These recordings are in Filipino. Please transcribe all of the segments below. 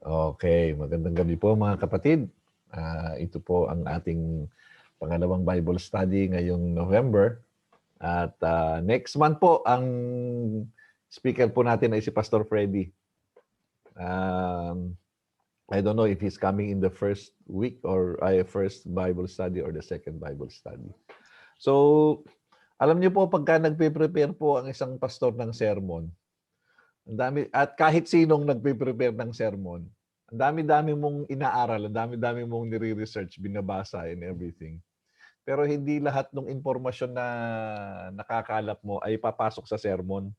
Okay, magandang gabi po mga kapatid. Ito po ang ating pangalawang Bible study ngayong November. At next month po, ang speaker po natin ay si Pastor Freddy. I don't know if he's coming in the first week or first Bible study or the second Bible study. So, alam niyo po, pagka nagpe-prepare po ang isang pastor ng sermon, ang dami, at kahit sinong nagpe-prepare ng sermon, ang dami-dami mong inaaral, ang dami-dami mong nire-research, binabasa and everything. Pero hindi lahat ng impormasyon na nakakalap mo ay papasok sa sermon.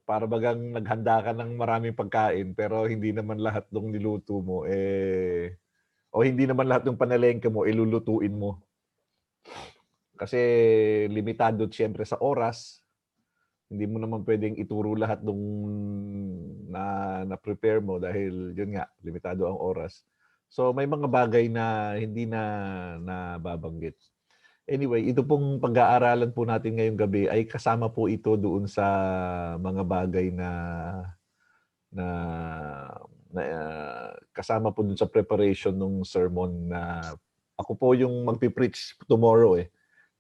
Para bagang naghanda ka ng maraming pagkain pero hindi naman lahat ng niluto mo o hindi naman lahat ng panalengke mo ilulutuin mo. Kasi limitado siyempre sa oras. Hindi mo naman pwedeng ituro lahat nung na-prepare mo dahil yun nga, limitado ang oras. So may mga bagay na hindi na nababanggit. Anyway, ito pong pag-aaralan po natin ngayong gabi ay kasama po ito doon sa mga bagay na, kasama po doon sa preparation ng sermon na ako po yung magpipreach tomorrow eh.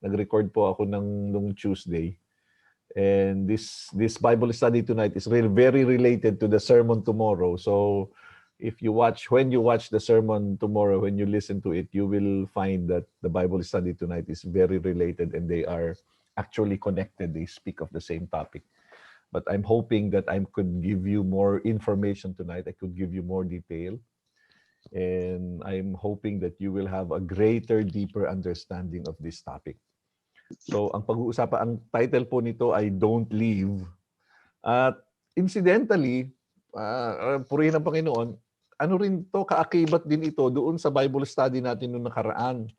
Nag-record po ako nung Tuesday. And this Bible study tonight is really very related to the sermon tomorrow. So when you watch the sermon tomorrow, when you listen to it, you will find that the Bible study tonight is very related and they are actually connected. They speak of the same topic. But I'm hoping that I could give you more information tonight. I could give you more detail. And I'm hoping that you will have a greater, deeper understanding of this topic. So, ang pag-uusapan, ang title po nito ay Don't Leave. At incidentally, purihin ng Panginoon, ano rin to, kaakibat din ito doon sa Bible study natin noong nakaraan.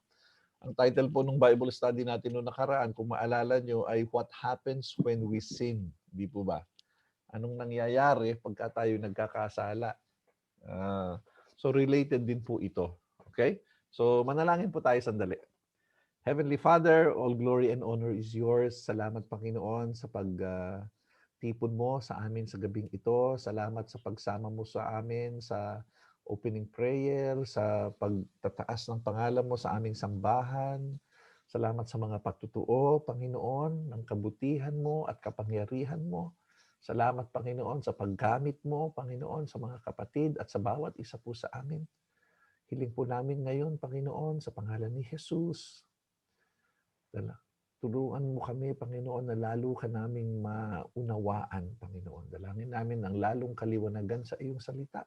Ang title po ng Bible study natin noong nakaraan, kung maalala nyo, ay What Happens When We Sin. Di po ba? Anong nangyayari pagka tayo nagkakasala? So, related din po ito. Okay? So, manalangin po tayo sandali. Heavenly Father, all glory and honor is yours. Salamat, Panginoon, sa pagtipon mo sa amin sa gabing ito. Salamat sa pagsama mo sa amin sa opening prayer, sa pagtataas ng pangalan mo sa aming sambahan. Salamat sa mga pagtutuo, Panginoon, ng kabutihan mo at kapangyarihan mo. Salamat, Panginoon, sa paggamit mo, Panginoon, sa mga kapatid at sa bawat isa po sa amin. Hiling po namin ngayon, Panginoon, sa pangalan ni Jesus. Tulungan mo kami, Panginoon, na lalo ka naming maunawaan, Panginoon. Dalangin namin ang lalong kaliwanagan sa iyong salita.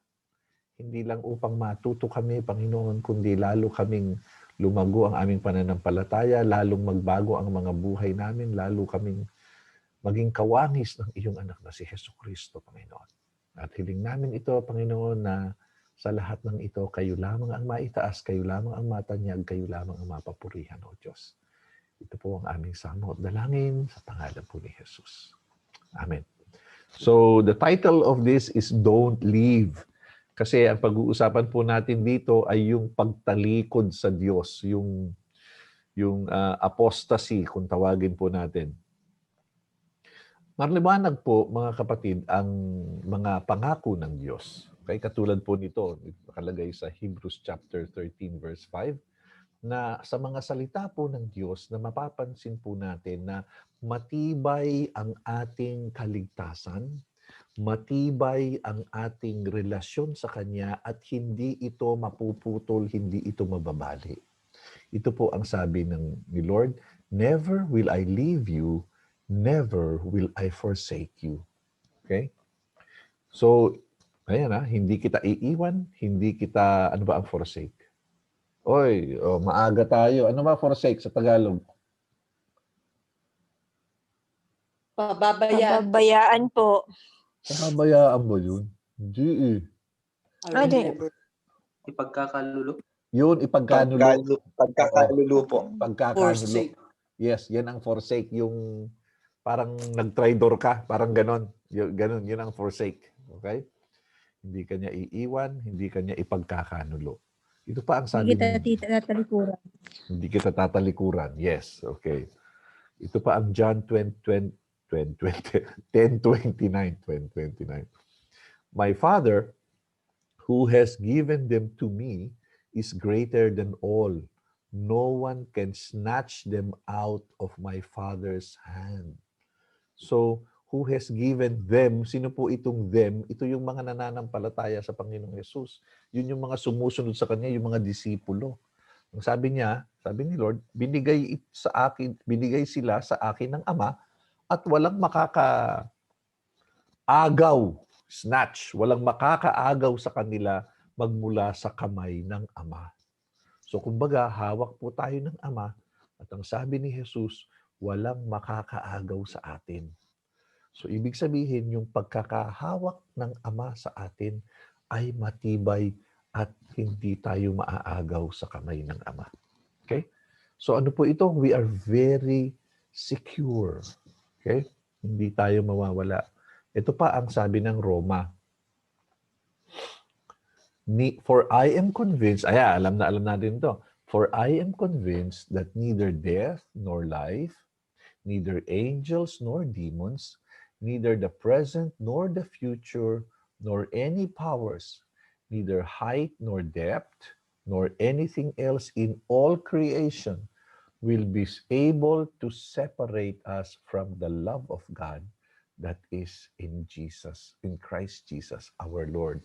Hindi lang upang matuto kami, Panginoon, kundi lalo kaming lumago ang aming pananampalataya, lalong magbago ang mga buhay namin, lalo kaming maging kawangis ng iyong anak na si Jesucristo, Panginoon. At hiling namin ito, Panginoon, na sa lahat ng ito, kayo lamang ang maitaas, kayo lamang ang matanyag, kayo lamang ang mapapurihan, O Diyos. Ito po ang aming samo at dalangin sa pangalan po ni Jesus. Amen. So, the title of this is Don't Leave. Kasi ang pag-uusapan po natin dito ay yung pagtalikod sa Diyos, yung apostasy, kung tawagin po natin. Marliwanag po, mga kapatid, ang mga pangako ng Diyos. Okay? Katulad po nito, nakalagay sa Hebrews chapter 13, verse 5, na sa mga salita po ng Diyos na mapapansin po natin na matibay ang ating kaligtasan, matibay ang ating relasyon sa Kanya at hindi ito mapuputol, hindi ito mababali. Ito po ang sabi ni Lord, never will I leave you, never will I forsake you. Okay? So, ayan hindi kita iiwan, hindi kita, ano ba ang forsake? Oy, maaga tayo. Ano ba forsake sa Tagalog? Pababayaan. Pababayaan po. Pababayaan ba yun? Hindi eh. Ipagkakalulo? Yun, ipagkanulo. Pagkakalulo po. Pagkakanulo. Yes, yan ang forsake. Yung parang nag-tridor ka. Parang ganon. Ganon, yun ang forsake. Okay? Hindi ka niya iiwan, hindi ka niya ipagkakanulo. Ito pa ang sabi Hindi kita tatalikuran. Hindi kita tatalikuran. Yes, okay. Ito pa ang John 10:29. My Father, who has given them to me, is greater than all. No one can snatch them out of my Father's hand. So, who has given them? Sino po itong them? Ito yung mga nananampalataya sa Panginoong Yesus. Yun yung mga sumusunod sa Kanya, yung mga disipulo. Ang sabi niya, sabi ni Lord, binigay sila sa akin ng Ama at walang makakaagaw, snatch, walang makakaagaw sa kanila magmula sa kamay ng Ama. So kumbaga, hawak po tayo ng Ama at ang sabi ni Jesus, walang makakaagaw sa atin. So ibig sabihin, yung pagkakahawak ng Ama sa atin ay matibay at hindi tayo maaagaw sa kamay ng Ama. Okay? So ano po ito? We are very secure. Okay? Hindi tayo mawawala. Ito pa ang sabi ng Roma. For I am convinced, alam natin to. For I am convinced that neither death nor life, neither angels nor demons, neither the present nor the future, nor any powers, neither height nor depth, nor anything else in all creation will be able to separate us from the love of God that is in Jesus, in Christ Jesus, our Lord.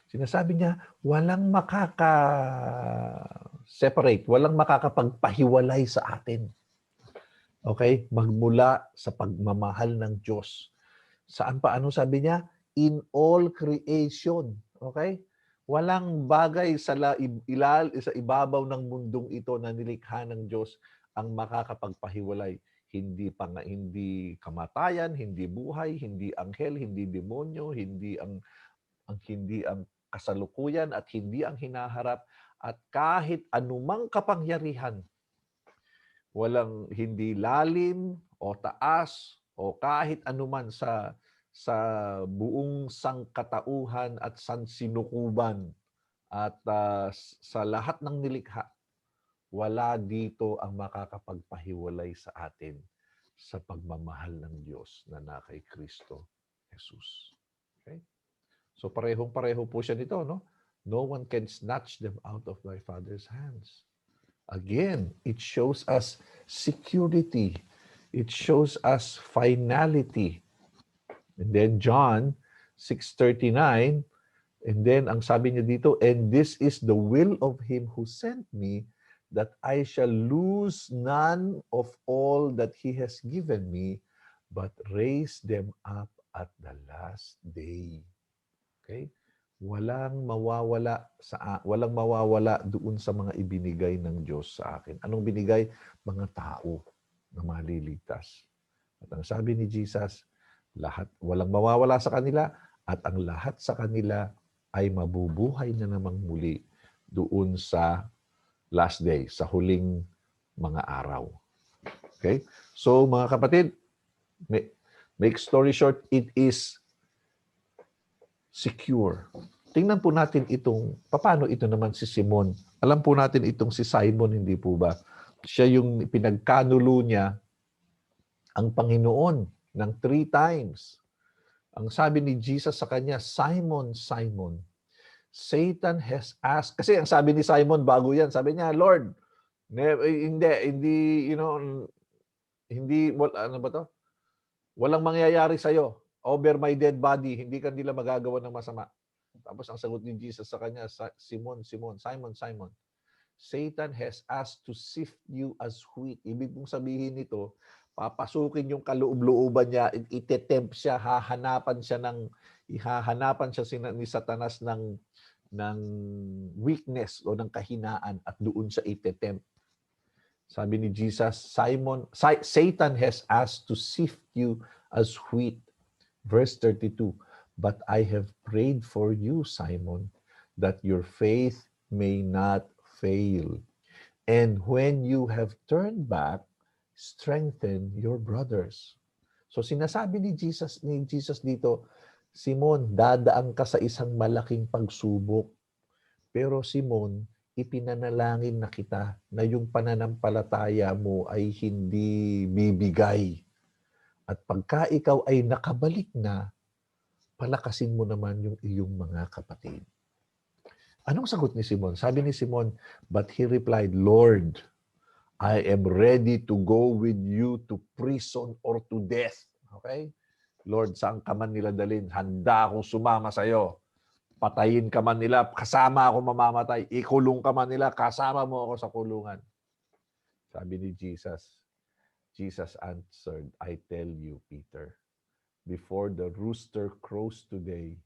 Sinasabi niya, walang makaka-separate, walang makakapagpahiwalay sa atin. Okay? Magmula sa pagmamahal ng Diyos. Saan pa? Ano sabi niya? In all creation. Okay? Walang bagay sa ibabaw ng mundong ito na nilikha ng Diyos ang makakapagpahiwalay. Hindi kamatayan, hindi buhay, hindi anghel, hindi demonyo, hindi ang kasalukuyan at hindi ang hinaharap at kahit anumang kapangyarihan. Walang hindi lalim o taas o kahit anuman sa buong sangkatauhan at sansinukuban at sa lahat ng nilikha, wala dito ang makakapagpahiwalay sa atin sa pagmamahal ng Diyos na kay Kristo Jesus. Okay? So parehong-pareho po siya nito, no? No one can snatch them out of my Father's hands. Again, it shows us security. It shows us finality. And then John 6:39, and then ang sabi niya dito, and this is the will of him who sent me, that I shall lose none of all that he has given me, but raise them up at the last day. Okay? Walang mawawala doon sa mga ibinigay ng Diyos sa akin. Anong binigay? Mga tao na maliligtas. At ang sabi ni Jesus, walang mawawala sa kanila at ang lahat sa kanila ay mabubuhay na namang muli doon sa last day, sa huling mga araw. Okay? So mga kapatid, make story short, it is secure. Tingnan po natin paano ito naman si Simon. Alam po natin itong si Simon, hindi po ba? Siya yung pinagkanulo niya ang Panginoon ng 3 times. Ang sabi ni Jesus sa kanya, Simon, Simon, Satan has asked, kasi ang sabi ni Simon bago yan, sabi niya, Lord, hindi, ano ba to? Walang mangyayari sa'yo over my dead body, hindi ka nila magagawa ng masama. Tapos ang sagot ni Jesus sa kanya, Simon, Simon, Satan has asked to sift you as wheat. Ibig mong sabihin nito, papasukin yung kaloob-looban niya, itetempt siya, hahanapan siya ni Satanas ng weakness o ng kahinaan at doon siya itetempt. Sabi ni Jesus, Satan has asked to sift you as wheat. Verse 32, but I have prayed for you, Simon, that your faith may not fail. And when you have turned back, strengthen your brothers. So sinasabi ni Jesus dito, Simon, dadaan ka sa isang malaking pagsubok. Pero Simon, ipinanalangin na kita na yung pananampalataya mo ay hindi bibigay. At pagka ikaw ay nakabalik na, palakasin mo naman yung iyong mga kapatid. Anong sagot ni Simon? Sabi ni Simon, but he replied, Lord, I am ready to go with you to prison or to death. Okay? Lord, saan ka man nila dalhin? Handa akong sumama sa iyo. Patayin ka man nila, kasama ako mamamatay. Ikulong ka man nila, kasama mo ako sa kulungan. Sabi ni Jesus, Jesus answered, I tell you, Peter, before the rooster crows today,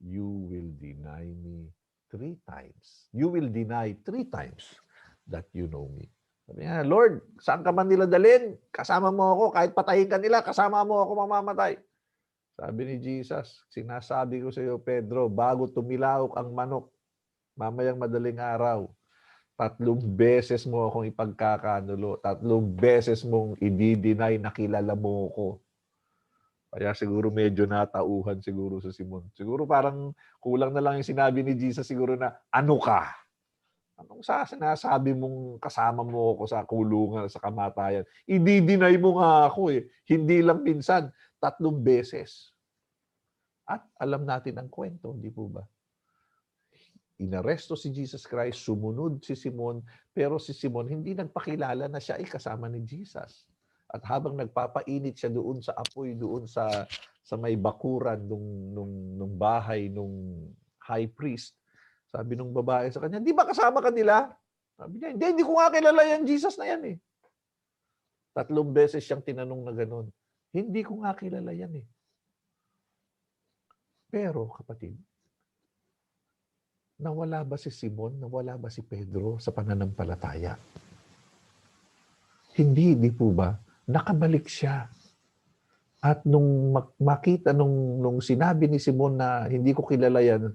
you will deny me 3 times. You will deny 3 times that you know me. Sabi niya, Lord, saan ka man nila dalhin? Kasama mo ako. Kahit patayin ka nila, kasama mo ako mamamatay. Sabi ni Jesus, sinasabi ko sa iyo, Pedro, bago tumilawok ang manok, mamayang madaling araw, 3 beses mo akong ipagkakanulo. 3 beses mong i-deny na kilala mo ko. Kaya siguro medyo natauhan siguro sa Simon. Siguro parang kulang na lang yung sinabi ni Jesus siguro na, ano ka? Anong sinasabi mong kasama mo ako sa kulungan, sa kamatayan? I-deny mo nga ako eh. Hindi lang minsan, 3 beses. At alam natin ang kwento, di po ba? Inaresto si Jesus Christ, sumunod si Simon, pero si Simon hindi nagpakilala na siya ay kasama ni Jesus. At habang nagpapainit siya doon sa apoy, doon sa may bakuran nung bahay nung high priest, sabi nung babae sa kanya, di ba kasama ka nila? Sabi niya, hindi ko nga kilala yan, Jesus na yan eh. 3 beses siyang tinanong na gano'n. Hindi ko nga kilala yan eh. Pero kapatid, nawala ba si Simon? Nawala ba si Pedro sa pananampalataya? Hindi, di po ba? Nakabalik siya. At nung makita, nung sinabi ni Simon na hindi ko kilala yan,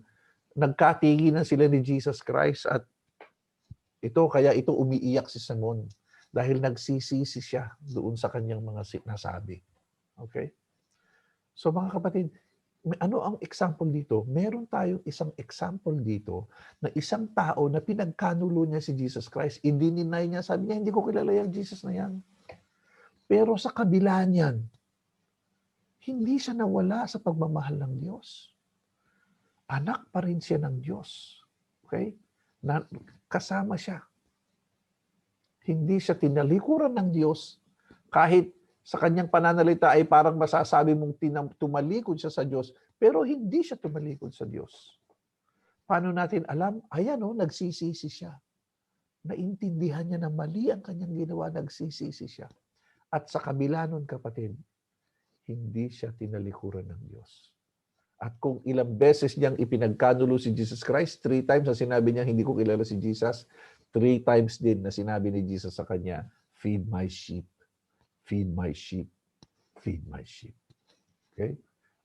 nagkatinginan sila ni Jesus Christ at kaya ito umiiyak si Simon dahil nagsisisi siya doon sa kanyang mga nasabi. Okay? So mga kapatid, ano ang example dito? Meron tayong isang example dito na isang tao na pinagkanulo niya si Jesus Christ. I-deny niya, sabi niya, hindi ko kilala yung Jesus na yan. Pero sa kabila niyan, hindi siya nawala sa pagmamahal ng Diyos. Anak pa rin siya ng Diyos. Okay? Kasama siya. Hindi siya tinalikuran ng Diyos kahit sa kanyang pananalita ay parang masasabi mong tumalikod siya sa Diyos, pero hindi siya tumalikod sa Diyos. Paano natin alam? Ayan nagsisisi siya. Naintindihan niya na mali ang kanyang ginawa, nagsisisi siya. At sa kabila nun, kapatid, hindi siya tinalikuran ng Diyos. At kung ilang beses niyang ipinagkanulo si Jesus Christ, 3 times na sinabi niya, hindi ko kilala si Jesus, 3 times din na sinabi ni Jesus sa kanya, feed my sheep. Feed my sheep. Feed my sheep. Okay?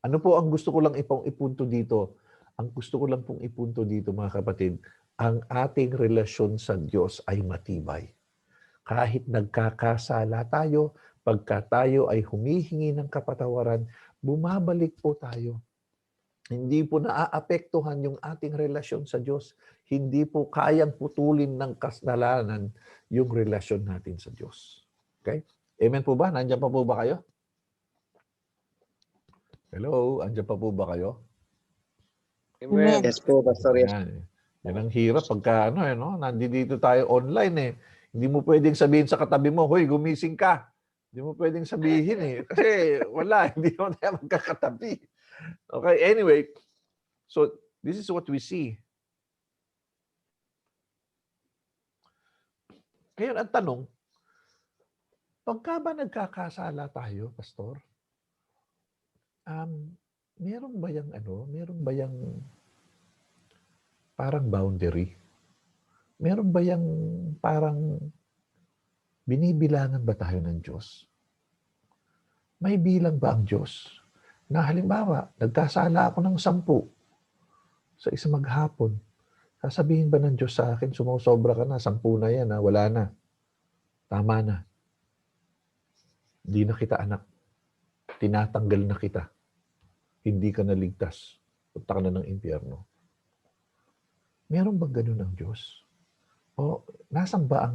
Ano po ang gusto ko lang ipunto dito? Ang gusto ko lang pong ipunto dito, mga kapatid, ang ating relasyon sa Diyos ay matibay. Kahit nagkakasala tayo, pagka tayo ay humihingi ng kapatawaran, bumabalik po tayo. Hindi po naaapektuhan yung ating relasyon sa Diyos. Hindi po kayang putulin ng kasalanan yung relasyon natin sa Diyos. Okay? Amen po ba? Nandiyan pa po ba kayo? Hello? Andiyan pa po ba kayo? Amen. Yes po, Pastor. Yes. Yan ang hirap pagka nandito tayo online eh. Hindi mo pwedeng sabihin sa katabi mo, hoy, gumising ka. Hindi mo pwedeng sabihin eh. Kasi wala, hindi mo tayo magkakatabi. Okay, anyway. So, this is what we see. Ngayon, ang tanong, pagka ba nagkakasala tayo, Pastor, meron ba yung parang boundary? Meron ba yung parang binibilangan ba tayo ng Diyos? May bilang ba ang Diyos? Na halimbawa, nagkasala ako ng 10 sa isang maghapon. Sasabihin ba ng Diyos sa akin, sumusobra ka na, 10 na yan, wala na. Tama na. Hindi na kita anak. Tinatanggal na kita. Hindi ka naligtas. Punta ka na ng impyerno. Meron bang ganun ang Diyos? O nasan ba?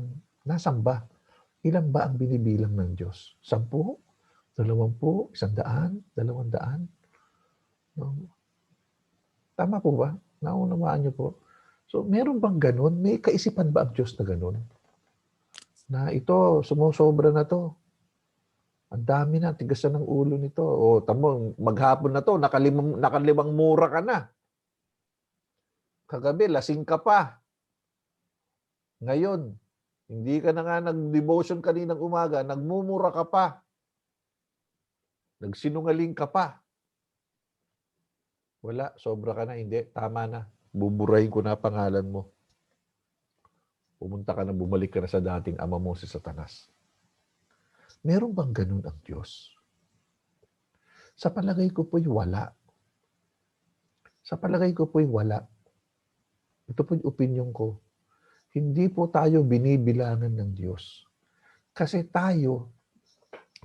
Ilan ba ang binibilang ng Diyos? 10? 20? 100? 200? No? Tama po ba? Naunawaan niyo po? So, meron bang ganun? May kaisipan ba ang Diyos na ganun? Na ito, sumusobra na to. Ang dami na, tigas na ng ulo nito. O, tamo, maghapon na to, nakalimang mura ka na. Kagabi, lasing ka pa. Ngayon, hindi ka na nga nag-devotion kaninang umaga, nagmumura ka pa. Nagsinungaling ka pa. Wala, sobra ka na, hindi, tama na. Buburahin ko na pangalan mo. Pumunta ka na, bumalik ka na sa dating ama mo si Satanas. Meron bang ganun ang Diyos? Sa palagay ko po'y wala. Sa palagay ko po'y wala. Ito po'y opinion ko. Hindi po tayo binibilangan ng Diyos. Kasi tayo,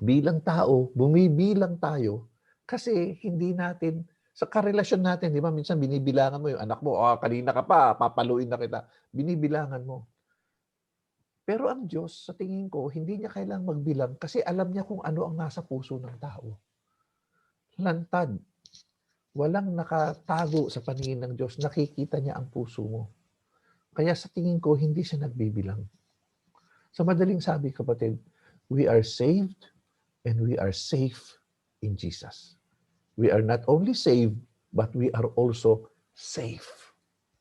bilang tao, bumibilang tayo kasi hindi natin, sa karelasyon natin, di ba, minsan binibilangan mo yung anak mo, kanina ka pa, papaluin na kita. Binibilangan mo. Pero ang Diyos, sa tingin ko, hindi niya kailangang magbilang kasi alam niya kung ano ang nasa puso ng tao. Lantad. Walang nakatago sa paningin ng Diyos. Nakikita niya ang puso mo. Kaya sa tingin ko, hindi siya nagbibilang. Sa madaling sabi, kapatid, we are saved and we are safe in Jesus. We are not only saved, but we are also safe.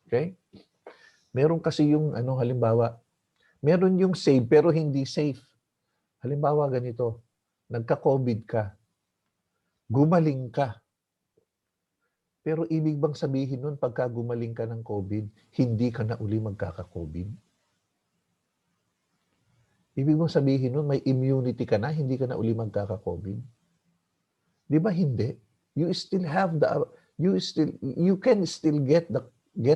Okay? Meron kasi yung, halimbawa, meron yung save pero hindi safe. Halimbawa ganito, nagka-COVID ka, gumaling ka. Pero ibig bang sabihin nun pagka gumaling ka ng COVID, hindi ka na uli magkaka-COVID? Ibig bang sabihin nun may immunity ka na, hindi ka na uli magkaka-COVID? Di ba hindi? You still have you can still get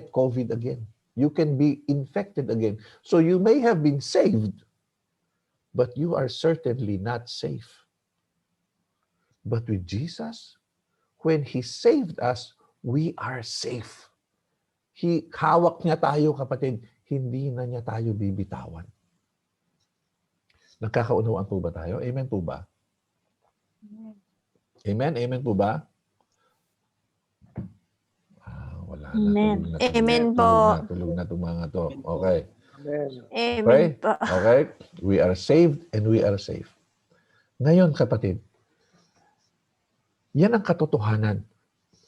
COVID again. You can be infected again. So you may have been saved, but you are certainly not safe. But with Jesus, when He saved us, we are safe. Hawak niya tayo, kapatid. Hindi na niya tayo bibitawan. Nagkakaunawaan po ba tayo? Amen po ba? Amen? Amen po ba? Wala na. Amen. Tulog na. Amen po. Tulog na itong mga to. Okay. Amen. Amen Okay? po. Okay? We are saved and we are safe. Ngayon, kapatid, yan ang katotohanan.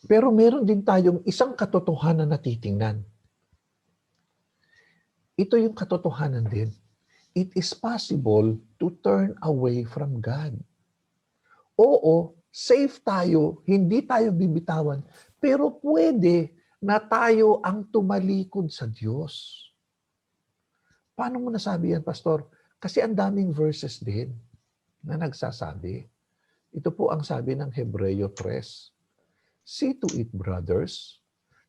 Pero meron din tayong isang katotohanan na titingnan. Ito yung katotohanan din. It is possible to turn away from God. Oo, safe tayo, hindi tayo bibitawan, pero pwede na tayo ang tumalikod sa Diyos. Paano mo nasabi yan, Pastor? Kasi ang daming verses din na nagsasabi. Ito po ang sabi ng Hebreo 3. See to it, brothers,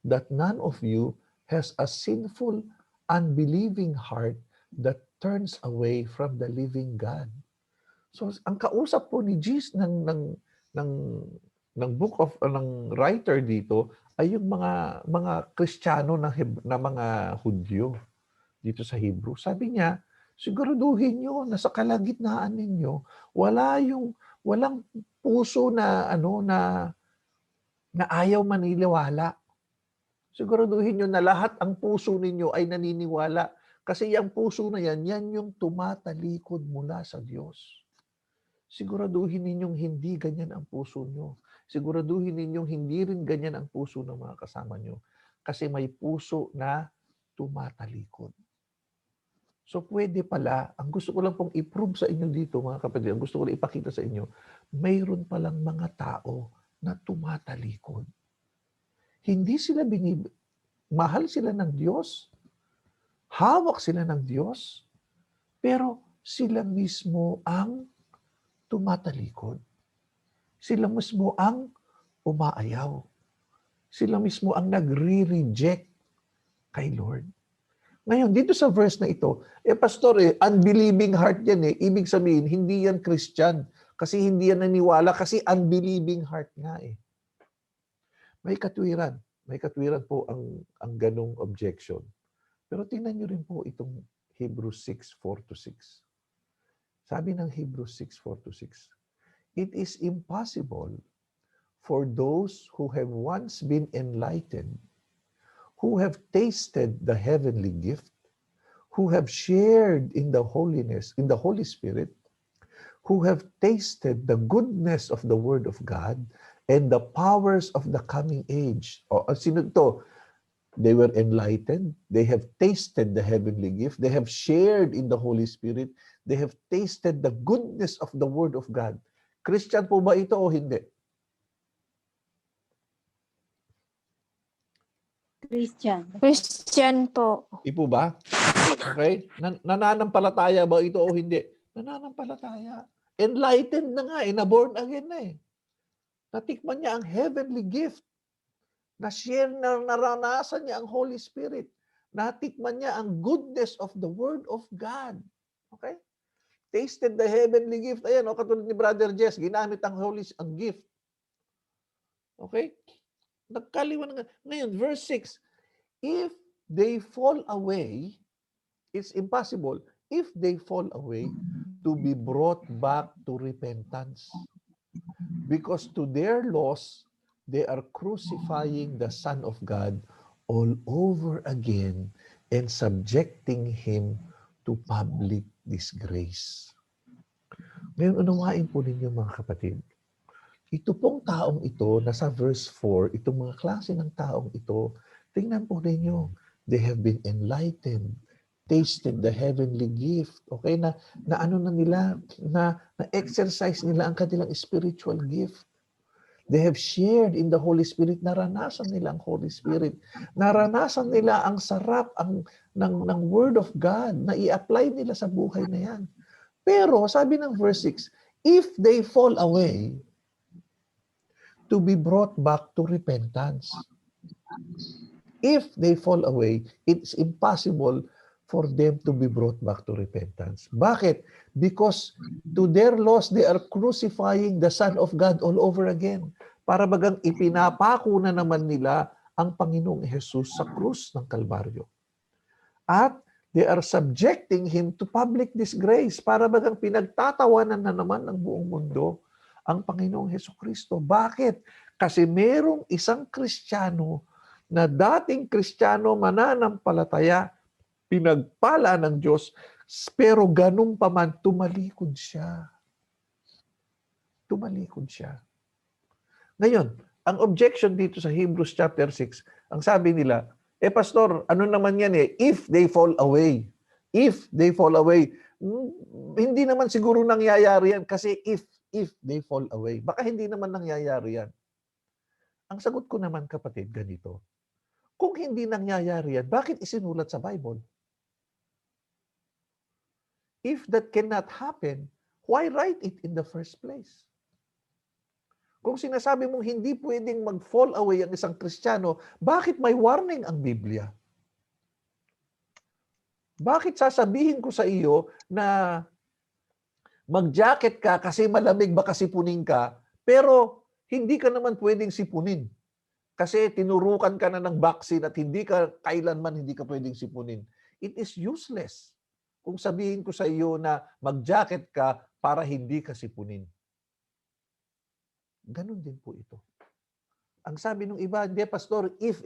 that none of you has a sinful, unbelieving heart that turns away from the living God. So, ang kausap po ni Jesus ng book of ng writer dito ay yung mga Kristiyano na mga Hudyo dito sa Hebrew. Sabi niya, siguraduhin niyo na sa kalagitnaan ninyo walang puso na na ayaw maniniwala. Siguraduhin niyo na lahat ang puso ninyo ay naniniwala. Kasi yung puso na yan yung tumatalikod mula sa Diyos. Siguraduhin ninyong hindi ganyan ang puso nyo. Siguraduhin ninyong hindi rin ganyan ang puso ng mga kasama nyo. Kasi may puso na tumatalikod. So pwede pala, ang gusto ko lang pong i-prove sa inyo dito, mga kapatid, ang gusto ko lang ipakita sa inyo, mayroon palang mga tao na tumatalikod. Hindi sila mahal sila ng Diyos, hawak sila ng Diyos, pero sila mismo ang tumatalikod. Sila mismo ang umaayaw. Sila mismo ang nagre-reject kay Lord. Ngayon, dito sa verse na ito, pastor, unbelieving heart yan . Ibig sabihin, hindi yan Christian. Kasi hindi yan naniwala, kasi unbelieving heart nga . May katwiran. May katwiran po ang ganong objection. Pero tingnan nyo rin po itong Hebrews 6:4-6. Sabi ng Hebrews 6:4-6, it is impossible for those who have once been enlightened who have tasted the heavenly gift, who have shared in the holiness, in the Holy Spirit, who have tasted the goodness of the Word of God and the powers of the coming age. O, sino to? They were enlightened. They have tasted the heavenly gift. They have shared in the Holy Spirit. They have tasted the goodness of the Word of God. Christian po ba ito o hindi? Christian po. Ipo ba? Okay? Nananampalataya ba ito o hindi? Nananampalataya. Enlightened na nga, na-born again na eh. Natikman niya ang heavenly gift. Na-share na naranasan niya ang Holy Spirit. Natikman niya ang goodness of the Word of God. Okay? Tasted the heavenly gift. Ayan, katulad ni Brother Jess, ginamit ang ang gift. Okay? Nagkaliwan. Ngayon, verse 6, if they fall away, it's impossible, if they fall away, to be brought back to repentance. Because to their loss, they are crucifying the Son of God all over again and subjecting Him to public disgrace. Ngayon, unawain po ninyo mga kapatid. Ito pong taong ito, nasa verse 4, itong mga klase ng taong ito, tingnan po ninyo, they have been enlightened, tasted the heavenly gift, okay, na ano na nila, na-exercise nila ang kanilang spiritual gift. They have shared in the Holy Spirit, naranasan nila ang Holy Spirit, naranasan nila ang sarap ng Word of God, na i-apply nila sa buhay na yan. Pero, sabi ng verse 6, if they fall away, to be brought back to repentance. If they fall away, it's impossible for them to be brought back to repentance. Bakit? Because to their loss, they are crucifying the Son of God all over again. Para bagang ipinapako na naman nila ang Panginoong Jesus sa krus ng Kalbaryo. At they are subjecting Him to public disgrace. Para bagang pinagtatawanan na naman ng buong mundo ang Panginoong Hesukristo. Bakit? Kasi merong isang Kristiyano na dating Kristiyano mananampalataya, pinagpala ng Diyos, pero ganun pa man, tumalikod siya. Tumalikod siya. Ngayon, ang objection dito sa Hebrews chapter 6, ang sabi nila, Pastor, ano naman yan if they fall away. If they fall away. Hindi naman siguro nangyayari yan kasi if they fall away. Baka hindi naman nangyayari yan. Ang sagot ko naman, kapatid, ganito. Kung hindi nangyayari yan, bakit isinulat sa Bible? If that cannot happen, why write it in the first place? Kung sinasabi mong hindi pwedeng mag-fall away ang isang Kristiyano, bakit may warning ang Biblia? Bakit sasabihin ko sa iyo na mag-jacket ka kasi malamig baka sipunin ka, pero hindi ka naman pwedeng sipunin? Kasi tinurukan ka na ng vaccine at hindi ka kailanman hindi ka pwedeng sipunin. It is useless kung sabihin ko sa iyo na mag-jacket ka para hindi ka sipunin. Ganon din po ito. Ang sabi ng iba, hindi pastor, if.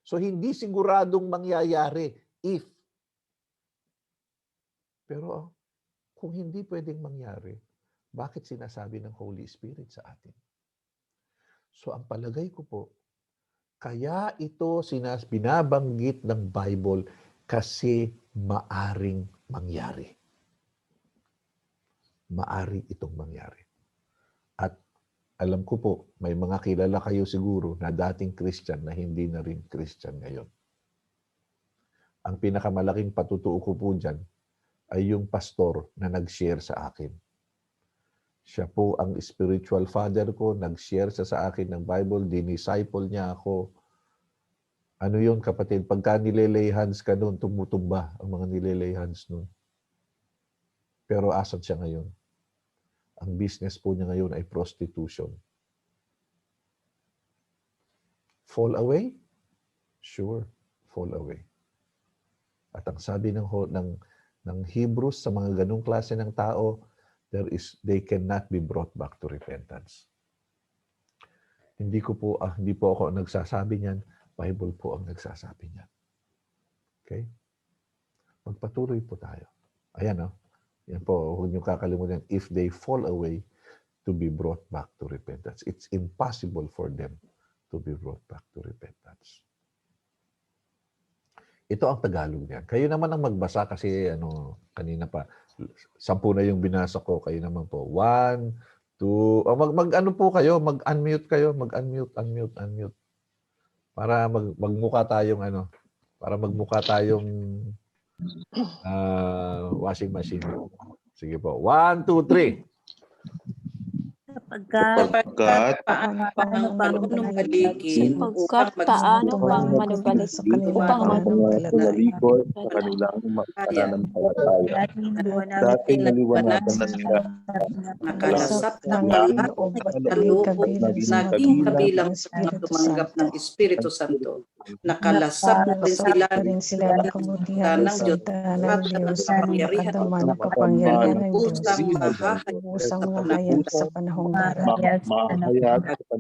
So hindi siguradong mangyayari, if. Pero kung hindi pwedeng mangyari, bakit sinasabi ng Holy Spirit sa atin? So ang palagay ko po, kaya ito binabanggit ng Bible kasi maaring mangyari. Maari itong mangyari. At alam ko po, may mga kilala kayo siguro na dating Christian na hindi na rin Christian ngayon. Ang pinakamalaking patutuo ko po dyan ay yung pastor na nag-share sa akin. Siya po ang spiritual father ko, nag-share siya sa akin ng Bible, dinisciple niya ako. Ano yun kapatid, pagka nilelay hands ka noon, tumutumba ang mga nilelay hands noon. Pero asan siya ngayon? Ang business po niya ngayon ay prostitution. Fall away? Sure, fall away. At ang sabi ng Hebrews sa mga ganung klase ng tao, they cannot be brought back to repentance. Hindi po ako nagsasabi niyan Bible po ang nagsasabi niyan. Okay? Magpatuloy po tayo. Ayan, no? Yan po, huwag niyo kakalimutan. If they fall away, to be brought back to repentance. It's impossible for them to be brought back to repentance. Ito ang Tagalog niyan. Kayo naman ang magbasa kasi kanina pa 10 na yung binasa ko, kayo naman po. 1, 2, mag-ano po kayo, mag-unmute kayo, unmute. Para magmukha tayong washing machine. Sige po. 1, 2, 3. Sapagkat paano pang manumbalikin upang manumbalik upang manumbalik sa kanilang pananampalataya. Dati naliwanagan na siya nakalasap ng lahat ng loob naging kabilang na tumanggap ng Espiritu Santo. Nakalasap rin sila ng kabutihan ng Diyos at kapangyarihan ng Usang mahayag sa panahong mahayag sa panahong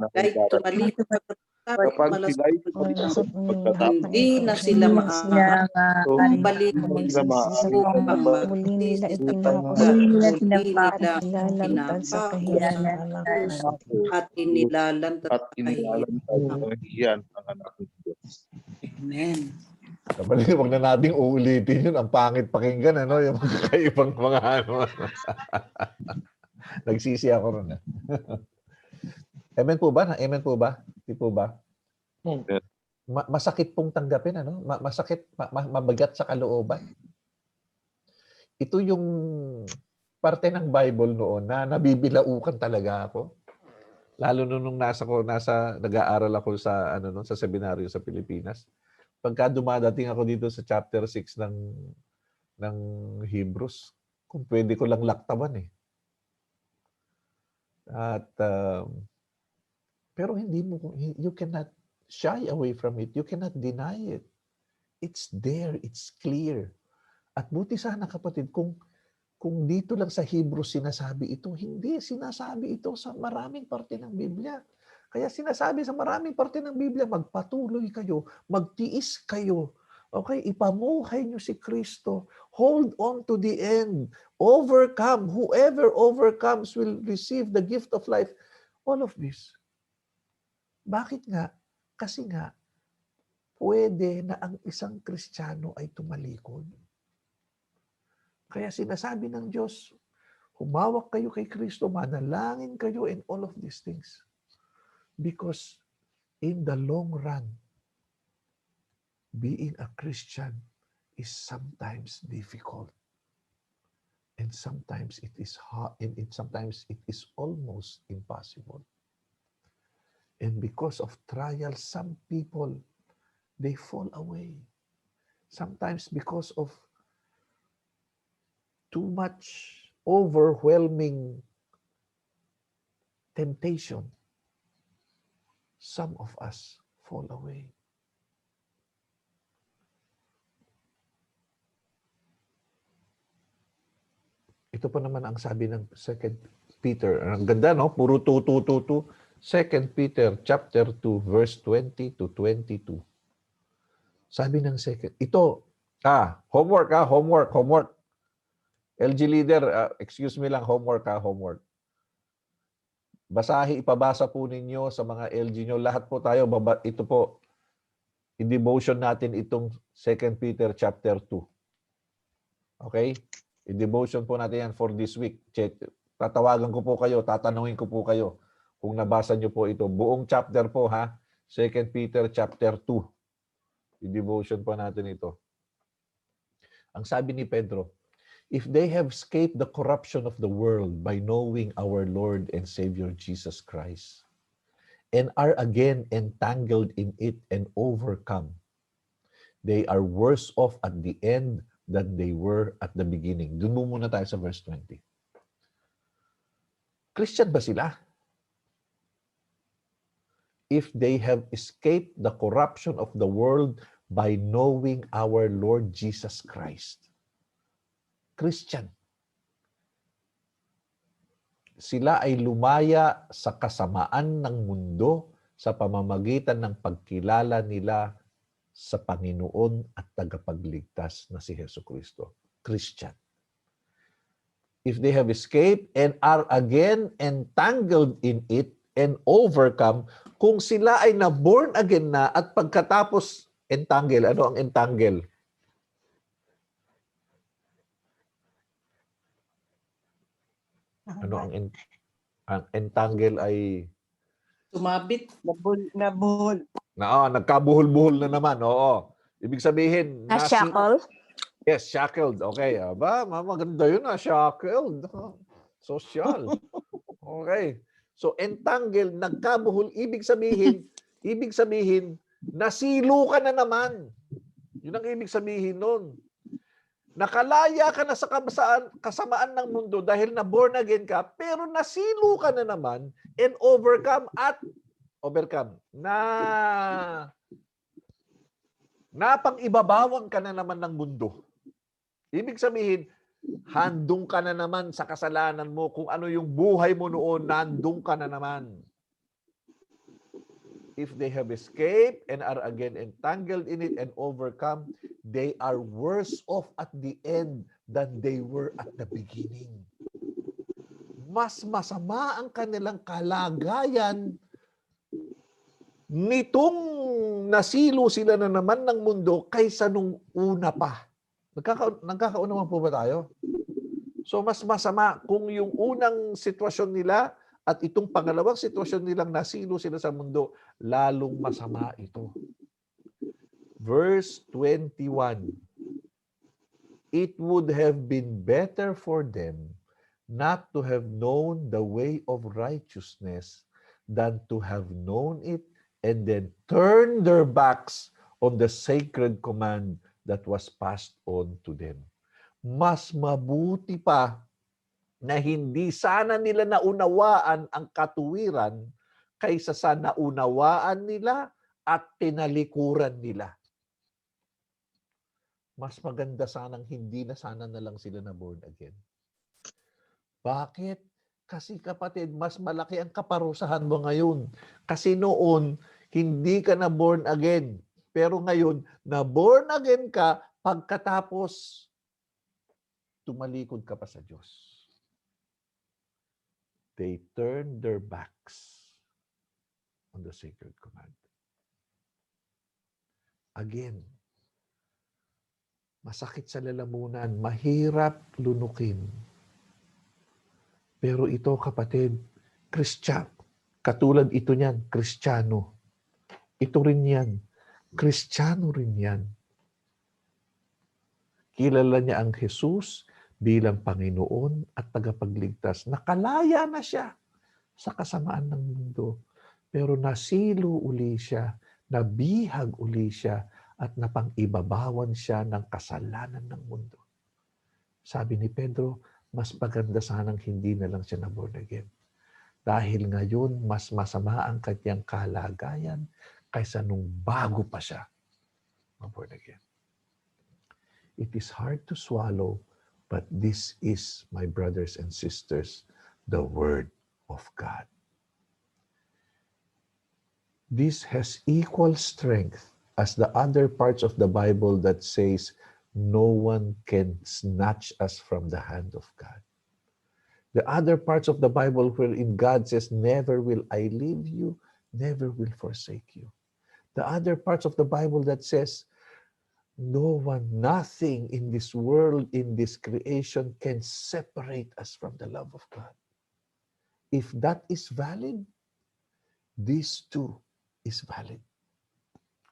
darating. Kapag sila'y hindi na sila balik muli nila ipinapakilala sa kahiyanan at inilalantad at inilalantayan ang anak ng Diyos. Amen. Kapag huwag na nating uulitin yun, ang pangit pakinggan, yung magkakaibang mga Nagsisi ako ron. Amen po ba? Amen po ba? Di po ba? Masakit pong tanggapin, masakit, mabigat sa kalooban. Ito yung parte ng Bible noon na nabibilaukan talaga ako. Lalo nung nag-aaral ako sa sa seminaryo sa Pilipinas. Pagka dumadating ako dito sa chapter 6 ng Hebrews, kung pwede ko lang laktawan . At pero you cannot shy away from it. You cannot deny it. It's there, it's clear. At buti sana kapatid kung dito lang sa Hebrews sinasabi ito, hindi sinasabi ito sa maraming parte ng Biblia. Kaya sinasabi sa maraming parte ng Biblia, magpatuloy kayo, magtiis kayo. Okay, ipamuhay nyo si Kristo. Hold on to the end. Overcome. Whoever overcomes will receive the gift of life. All of this. Bakit nga? Kasi nga, pwede na ang isang Kristiyano ay tumalikod. Kaya sinasabi ng Diyos, humawak kayo kay Kristo, manalangin kayo and all of these things. Because in the long run, being a Christian is sometimes difficult. And sometimes it is hard, and sometimes it is almost impossible. And because of trials, some people, they fall away. Sometimes because of too much overwhelming temptation, some of us fall away. Ito po naman ang sabi ng 2 Peter. Ang ganda, no? Puro 2. 2 Peter chapter 2 verse 20 to 22. Sabi ng ito, homework. LG leader, excuse me lang, homework. Ipabasa po ninyo sa mga LG nyo. Lahat po tayo, ito po, i-devotion natin itong 2 Peter chapter 2. Okay? I-devotion po natin yan for this week. Tatawagan ko po kayo, tatanungin ko po kayo kung nabasa nyo po ito. Buong chapter po 2 Peter chapter 2. I-devotion po natin ito. Ang sabi ni Pedro, if they have escaped the corruption of the world by knowing our Lord and Savior Jesus Christ, and are again entangled in it and overcome, they are worse off at the end than they were at the beginning. Doon mo muna tayo sa verse 20. Christian ba sila? If they have escaped the corruption of the world by knowing our Lord Jesus Christ. Christian. Sila ay lumaya sa kasamaan ng mundo sa pamamagitan ng pagkilala nila sa Panginoon at tagapagligtas na si Jesucristo. Christian. If they have escaped and are again entangled in it and overcome, kung sila ay na-born again na at pagkatapos entangle, ano ang entangle? Ano ang entangle ay Sumabit. Nabuhol. nagkabuhol-buhol na naman. Oo. Ibig sabihin, Na-shackle? yes, shackled. Okay. Aba, maganda yun shackled. Social. Okay. So, entangled, nagkabuhol, ibig sabihin, nasilo ka na naman. Yun ang ibig sabihin nun. Nakalaya ka na sa kasamaan ng mundo dahil na born again ka, pero nasilo ka na naman and overcome. Napang-ibabawan ka na naman ng mundo. Ibig sabihin, handong ka na naman sa kasalanan mo. Kung ano yung buhay mo noon, nandong ka na naman. If they have escaped and are again entangled in it and overcome, they are worse off at the end than they were at the beginning. Mas masama ang kanilang kalagayan nitong nasilo sila na naman ng mundo kaysa nung una pa. Nagkakaunawan po ba tayo? So mas masama kung yung unang sitwasyon nila at itong pangalawang sitwasyon nilang nasilo sila sa mundo, lalong masama ito. Verse 21, it would have been better for them not to have known the way of righteousness than to have known it and then turn their backs on the sacred command that was passed on to them. Mas mabuti pa na hindi sana nila naunawaan ang katuwiran kaysa sa naunawaan nila at tinalikuran nila. Mas maganda sanang hindi na sana na lang sila na born again. Bakit? Kasi kapatid, mas malaki ang kaparusahan mo ngayon. Kasi noon, hindi ka na born again. Pero ngayon, na born again ka pagkatapos tumalikod ka pa sa Diyos. They turned their backs on the sacred command. Again, masakit sa lalamunan, mahirap lunukin. Pero ito, kapatid, Kristyan, katulad ito niyan, Kristiyano. Ito rin yan, Kristiyano rin yan. Kilala niya ang Jesus bilang Panginoon at tagapagligtas. Nakalaya na siya sa kasamaan ng mundo. Pero nasilo uli siya, nabihag uli siya, at napang-ibabawan siya ng kasalanan ng mundo. Sabi ni Pedro, mas maganda sanang hindi na lang siya na born again. Dahil ngayon, mas masama ang kanyang kalagayan kaysa nung bago pa siya na born again. It is hard to swallow, but this is, my brothers and sisters, the Word of God. This has equal strength as the other parts of the Bible that says, no one can snatch us from the hand of God. The other parts of the Bible wherein God says, never will I leave you, never will forsake you. The other parts of the Bible that says, no one, nothing in this world, in this creation can separate us from the love of God. If that is valid, this too is valid.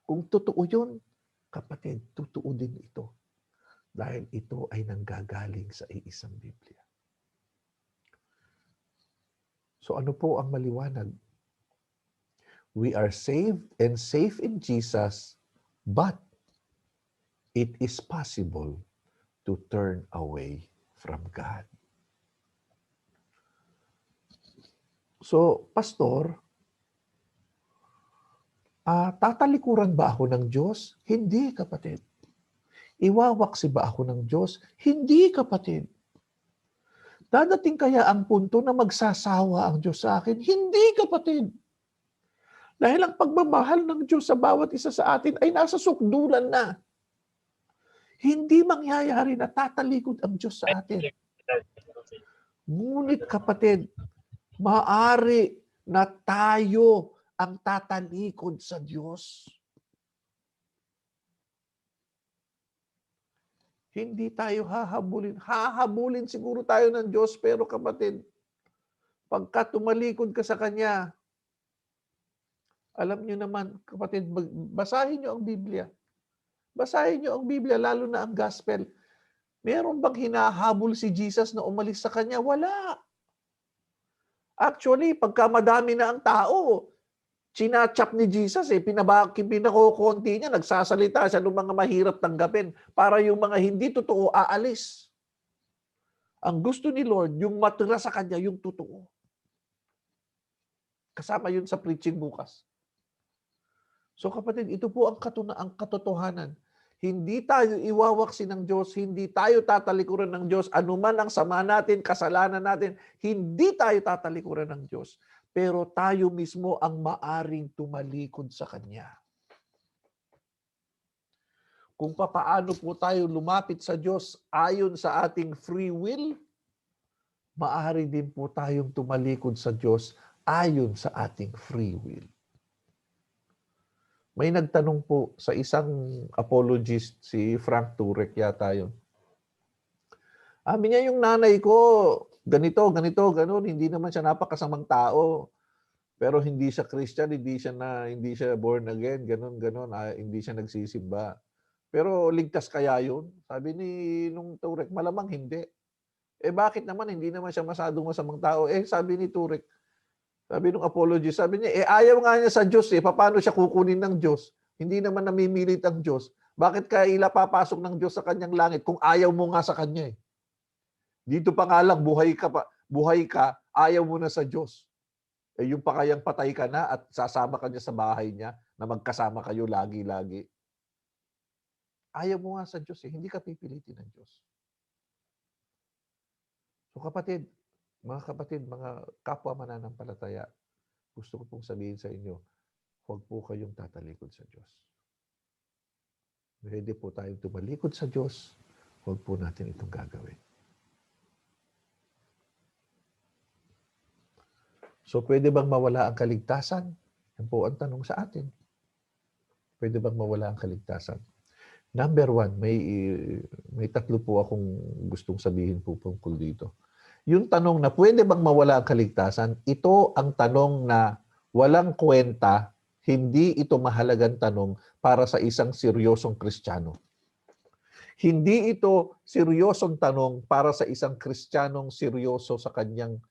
Kung totoo yun, kapatid, totoo din ito. Dahil ito ay nanggagaling sa iisang Biblia. So ano po ang maliwanag? We are saved and safe in Jesus, but it is possible to turn away from God. So, Pastor, tatalikuran ba ako ng Diyos? Hindi, kapatid. Iwawaksi ba ako ng Diyos? Hindi, kapatid. Dadating kaya ang punto na magsasawa ang Diyos sa akin? Hindi, kapatid. Dahil ang pagmamahal ng Diyos sa bawat isa sa atin ay nasa sukdulan na. Hindi mangyayari na tatalikod ang Diyos sa atin. Ngunit kapatid, maaari na tayo ang tatalikod sa Diyos. Hindi tayo hahabulin. Hahabulin siguro tayo ng Diyos, pero kapatid, pagka tumalikod ka sa Kanya, alam nyo naman, kapatid, basahin nyo ang Biblia. Basahin nyo ang Biblia, lalo na ang Gospel. Meron bang hinahabol si Jesus na umalis sa Kanya? Wala. Actually, pagka madami na ang tao, chinachap ni Jesus, pinakukunti niya, nagsasalita siya ng mga mahirap tanggapin para yung mga hindi totoo aalis. Ang gusto ni Lord, yung matira sa Kanya, yung totoo. Kasama yun sa preaching bukas. So kapatid, ito po ang katotohanan. Hindi tayo iwawaksin ng Diyos, hindi tayo tatalikuran ng Diyos, anuman ang sama natin, kasalanan natin, hindi tayo tatalikuran ng Diyos. Pero tayo mismo ang maaring tumalikod sa Kanya. Kung papaano po tayo lumapit sa Diyos ayon sa ating free will, maaari din po tayong tumalikod sa Diyos ayon sa ating free will. May nagtanong po sa isang apologist, si Frank Turek yata yun. Sabi niya, yung nanay ko, ganito, ganun, hindi naman siya napakasamang tao. Pero hindi siya Christian, hindi siya born again, ganun, hindi siya nagsisimba. Pero ligtas kaya yun? Sabi nung Turek, malamang hindi. Bakit naman? Hindi naman siya masadong masamang tao. Sabi ni Turek, sabi nung apologist, sabi niya, ayaw nga niya sa Diyos paano siya kukunin ng Diyos? Hindi naman namimilit ang Diyos. Bakit kaya papasok ng Diyos sa kanyang langit kung ayaw mo nga sa kanya Dito pa nga lang, buhay ka, ayaw mo na sa Diyos. Yung pa kayang patay ka na at sasama ka niya sa bahay niya na magkasama kayo lagi-lagi. Ayaw mo nga sa Diyos hindi ka pipilitin ng Diyos. So mga kapatid, mga kapwa mananampalataya, gusto ko pong sabihin sa inyo, huwag po kayong tatalikod sa Diyos. Pwede po tayong tumalikod sa Diyos, huwag po natin itong gagawin. So, pwede bang mawala ang kaligtasan? Yan po ang tanong sa atin. Pwede bang mawala ang kaligtasan? Number one, may tatlo po akong gustong sabihin po tungkol dito. Yung tanong na pwede bang mawala ang kaligtasan, ito ang tanong na walang kwenta, hindi ito mahalagang tanong para sa isang seryosong Kristiyano. Hindi ito seryosong tanong para sa isang Kristiyanong seryoso sa kanyang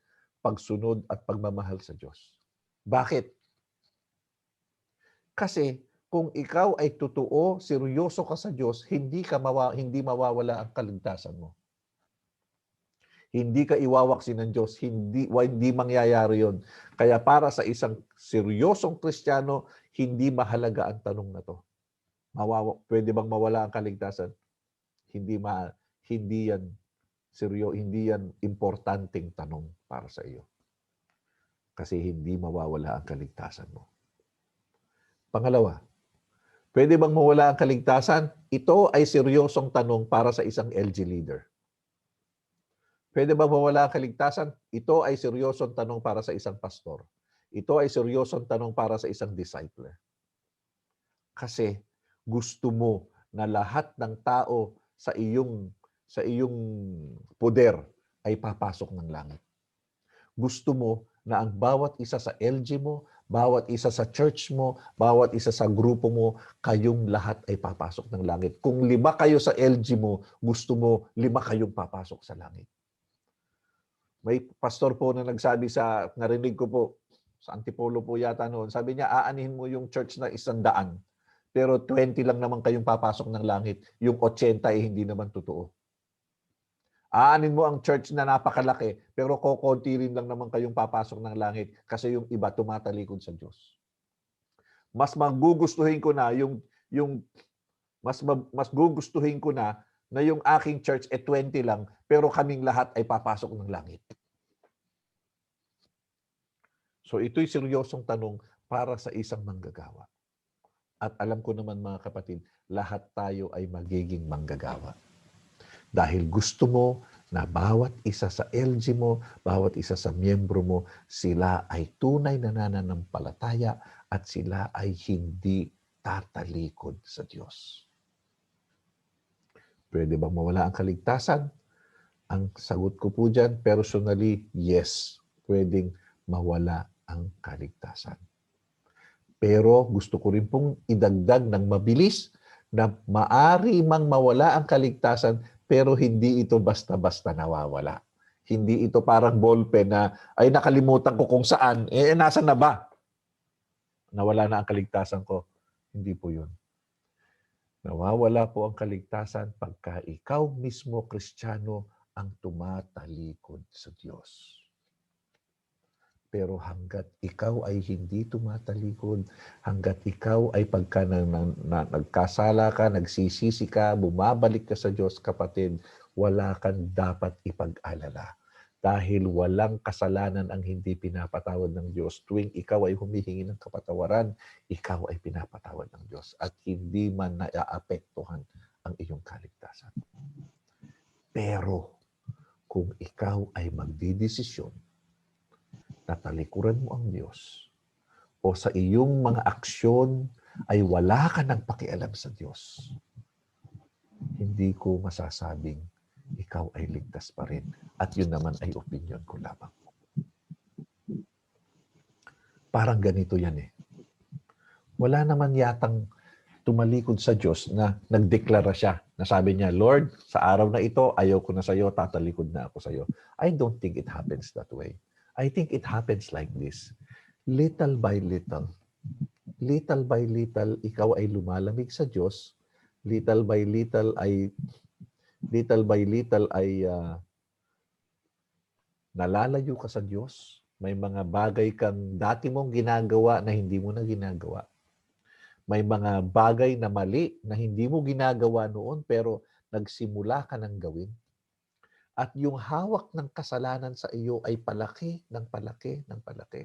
pagsunod at pagmamahal sa Diyos. Bakit? Kasi kung ikaw ay totoo, seryoso ka sa Diyos, hindi mawawala ang kaligtasan mo. Hindi ka iwawaksin ng Diyos, hindi mangyayari yon. Kaya para sa isang seryosong Kristiyano, hindi mahalaga ang tanong na to. Pwede bang mawala ang kaligtasan? Hindi yan importanteng tanong para sa iyo. Kasi hindi mawawala ang kaligtasan mo. Pangalawa, pwede bang mawala ang kaligtasan? Ito ay seryosong tanong para sa isang LG leader. Pwede bang mawala ang kaligtasan? Ito ay seryosong tanong para sa isang pastor. Ito ay seryosong tanong para sa isang discipler. Kasi gusto mo na lahat ng tao sa iyong poder ay papasok ng langit. Gusto mo na ang bawat isa sa LG mo, bawat isa sa church mo, bawat isa sa grupo mo, kayong lahat ay papasok ng langit. Kung 5 kayo sa LG mo, gusto mo 5 kayong papasok sa langit. May pastor po na nagsabi narinig ko po, sa Antipolo po yata noon, sabi niya, aanihin mo yung church na 100, pero 20 lang naman kayong papasok ng langit, yung 80 ay hindi naman totoo. Aanin mo ang church na napakalaki, pero kokonti rin lang naman kayong papasok ng langit kasi yung iba tumatalikod sa Diyos. Mas magugustuhin ko na mas gugustuhin ko na yung aking church 20 lang, pero kaming lahat ay papasok ng langit. So ito'y seryosong tanong para sa isang manggagawa. At alam ko naman mga kapatid, lahat tayo ay magiging manggagawa. Dahil gusto mo na bawat isa sa LG mo, bawat isa sa miyembro mo, sila ay tunay na nananampalataya at sila ay hindi tatalikod sa Diyos. Pwede bang mawala ang kaligtasan? Ang sagot ko po dyan, personally, yes. Pwedeng mawala ang kaligtasan. Pero gusto ko rin pong idagdag ng mabilis na maari mang mawala ang kaligtasan pero hindi ito basta-basta nawawala. Hindi ito parang ballpen na ay nakalimutan ko kung saan. Nasaan na ba? Nawala na ang kaligtasan ko. Hindi po yun. Nawawala po ang kaligtasan pagka ikaw mismo, Kristiyano, ang tumatalikod sa Diyos. Pero hanggat ikaw ay hindi tumatalikod, hanggat ikaw ay pagka nagkasala ka, nagsisisi ka, bumabalik ka sa Diyos, kapatid, wala kang dapat ipag-alala. Dahil walang kasalanan ang hindi pinapatawad ng Diyos. Tuwing ikaw ay humihingi ng kapatawaran, ikaw ay pinapatawad ng Diyos. At hindi man naaapektuhan ang iyong kaligtasan. Pero kung ikaw ay magdidesisyon na talikuran mo ang Diyos o sa iyong mga aksyon ay wala ka ng pakialam sa Diyos, hindi ko masasabing ikaw ay ligtas pa rin. At yun naman ay opinion ko lamang. Parang ganito yan eh. Wala naman yatang tumalikod sa Diyos na nagdeklara siya. Na sabi niya, Lord, sa araw na ito, ayaw ko na sa iyo, tatalikod na ako sa iyo. I don't think it happens that way. I think it happens like this. Little by little, ikaw ay lumalamig sa Diyos. Little by little ay nalalayo ka sa Diyos. May mga bagay kang dati mong ginagawa na hindi mo na ginagawa. May mga bagay na mali na hindi mo ginagawa noon pero nagsimula ka ng gawin. At yung hawak ng kasalanan sa iyo ay palaki ng palaki ng palaki.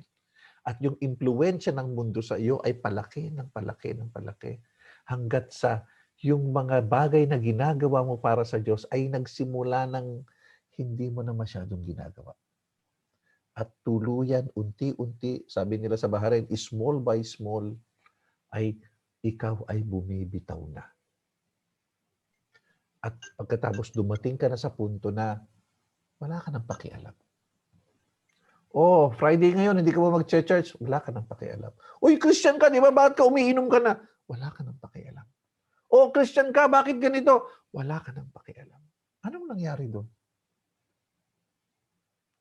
At yung impluwensya ng mundo sa iyo ay palaki ng palaki ng palaki. Hanggat sa yung mga bagay na ginagawa mo para sa Diyos ay nagsimula ng hindi mo na masyadong ginagawa. At tuluyan, unti-unti, sabi nila sa Bahrain, small by small, ay ikaw ay bumibitaw na. At pagkatapos dumating ka na sa punto na wala ka ng pakialam. Oh, Friday ngayon, hindi ka ba mag-church? Wala ka ng pakialam. Uy, Christian ka, di ba? Bakit ka umiinom ka na? Wala ka ng pakialam. Oh, Christian ka, bakit ganito? Wala ka ng pakialam. Anong nangyari doon?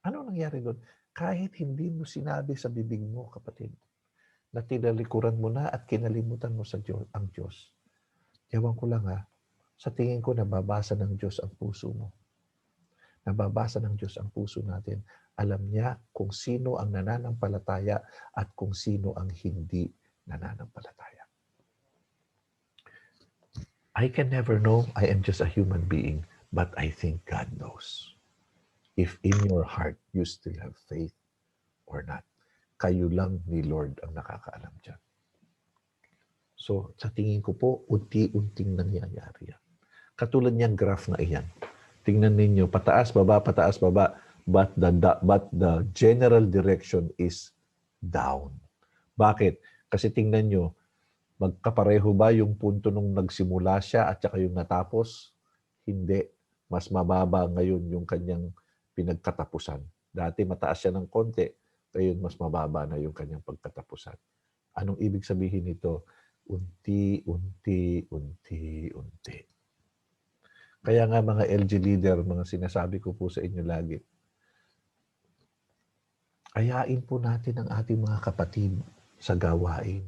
Anong nangyari doon? Kahit hindi mo sinabi sa bibig mo, kapatid, na tinalikuran mo na at kinalimutan mo sa Diyos, ang Diyos. Ewan ko lang ha, sa tingin ko nababasa ng Diyos ang puso mo. Nababasa ng Diyos ang puso natin. Alam niya kung sino ang nananampalataya at kung sino ang hindi nananampalataya. I can never know. I am just a human being. But I think God knows. If in your heart you still have faith or not. Kayo lang ni Lord ang nakakaalam dyan. So, sa tingin ko po, unti-unting nangyayari yan. Katulad niyang graph na iyan. Tingnan ninyo, pataas, baba, but the general direction is down. Bakit? Kasi tingnan nyo, magkapareho ba yung punto nung nagsimula siya at saka yung natapos? Hindi. Mas mababa ngayon yung kanyang pinagkatapusan. Dati mataas siya ng konti, ngayon mas mababa na yung kanyang pagkatapusan. Anong ibig sabihin nito? Unti. Kaya nga mga LG leader, mga sinasabi ko po sa inyo lagi, ayain po natin ang ating mga kapatid sa gawain.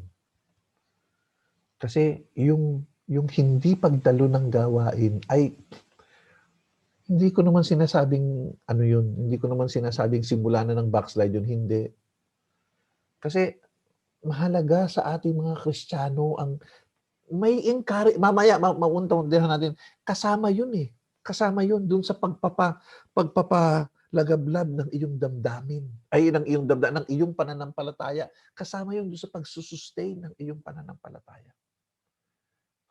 Kasi yung hindi pagdalo ng gawain ay hindi ko naman sinasabing ano yun, hindi ko naman sinasabing simula na ng backslide yun, hindi. Kasi mahalaga sa ating mga Kristiyano ang may encourage, mamaya mauntaw din natin, kasama yun eh. Kasama yun dun sa pagpapalingkod lagablab ng iyong damdamin, ay ng iyong damdamin, ng iyong pananampalataya, kasama yung sa pagsusustain ng iyong pananampalataya.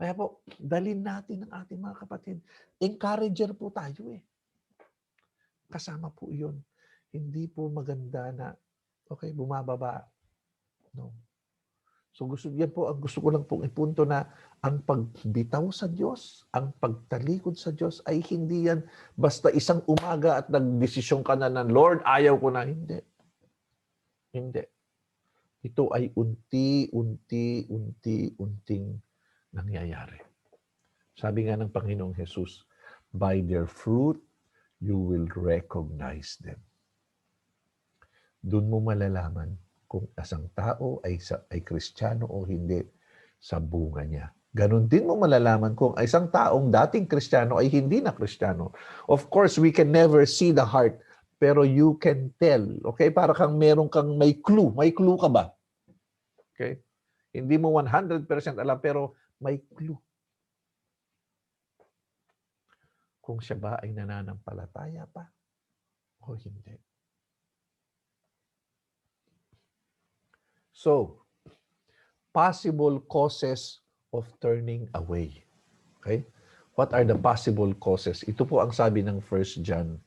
Kaya po, dalhin natin ang ating mga kapatid. Encourager po tayo eh. Kasama po yun. Hindi po maganda na, okay, bumababa. No. So yan po, ang gusto ko lang pong ipunto na ang pagbitaw sa Diyos, ang pagtalikod sa Diyos ay hindi yan basta isang umaga at nagdesisyon ka na Lord, ayaw ko na. Hindi. Hindi. Ito ay unti-unting nangyayari. Sabi nga ng Panginoong Jesus, by their fruit, you will recognize them. Doon mo malalaman kung asang tao ay Kristiyano o hindi sa bunga niya. Ganon din mo malalaman kung isang taong dating Kristiyano ay hindi na Kristiyano. Of course, we can never see the heart, pero you can tell. Okay? Para kang meron kang may clue. May clue ka ba? Okay? Hindi mo 100% alam, pero may clue. Kung siya ba ay nananampalataya pa o hindi. So, possible causes of turning away. Okay? What are the possible causes? Ito po ang sabi ng 1 John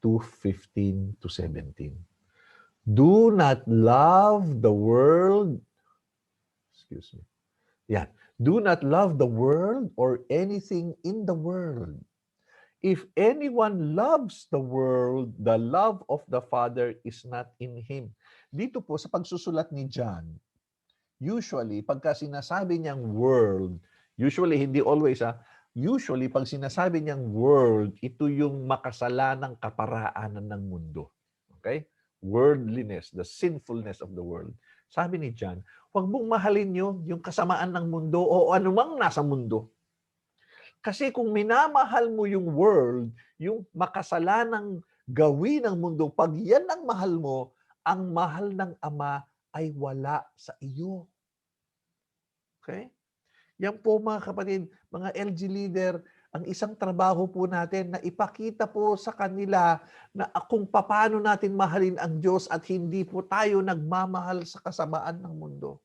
2:15 to 17. Do not love the world. Excuse me. Yeah. Do not love the world or anything in the world. If anyone loves the world, the love of the Father is not in him. Dito po sa pagsusulat ni John, usually pagka sinasabi niyang world, usually hindi always usually pag sinasabi niyang world, ito yung makasalanang kaparaanan ng mundo. Okay? Worldliness, the sinfulness of the world. Sabi ni John, huwag mong mahalin yung kasamaan ng mundo o anumang nasa mundo. Kasi kung minamahal mo yung world, yung makasalanang gawin ng mundo, pag yan ang mahal ng Ama ay wala sa iyo. Okay? Yan po mga kapatid, mga LG leader, ang isang trabaho po natin na ipakita po sa kanila na kung paano natin mahalin ang Diyos at hindi po tayo nagmamahal sa kasamaan ng mundo.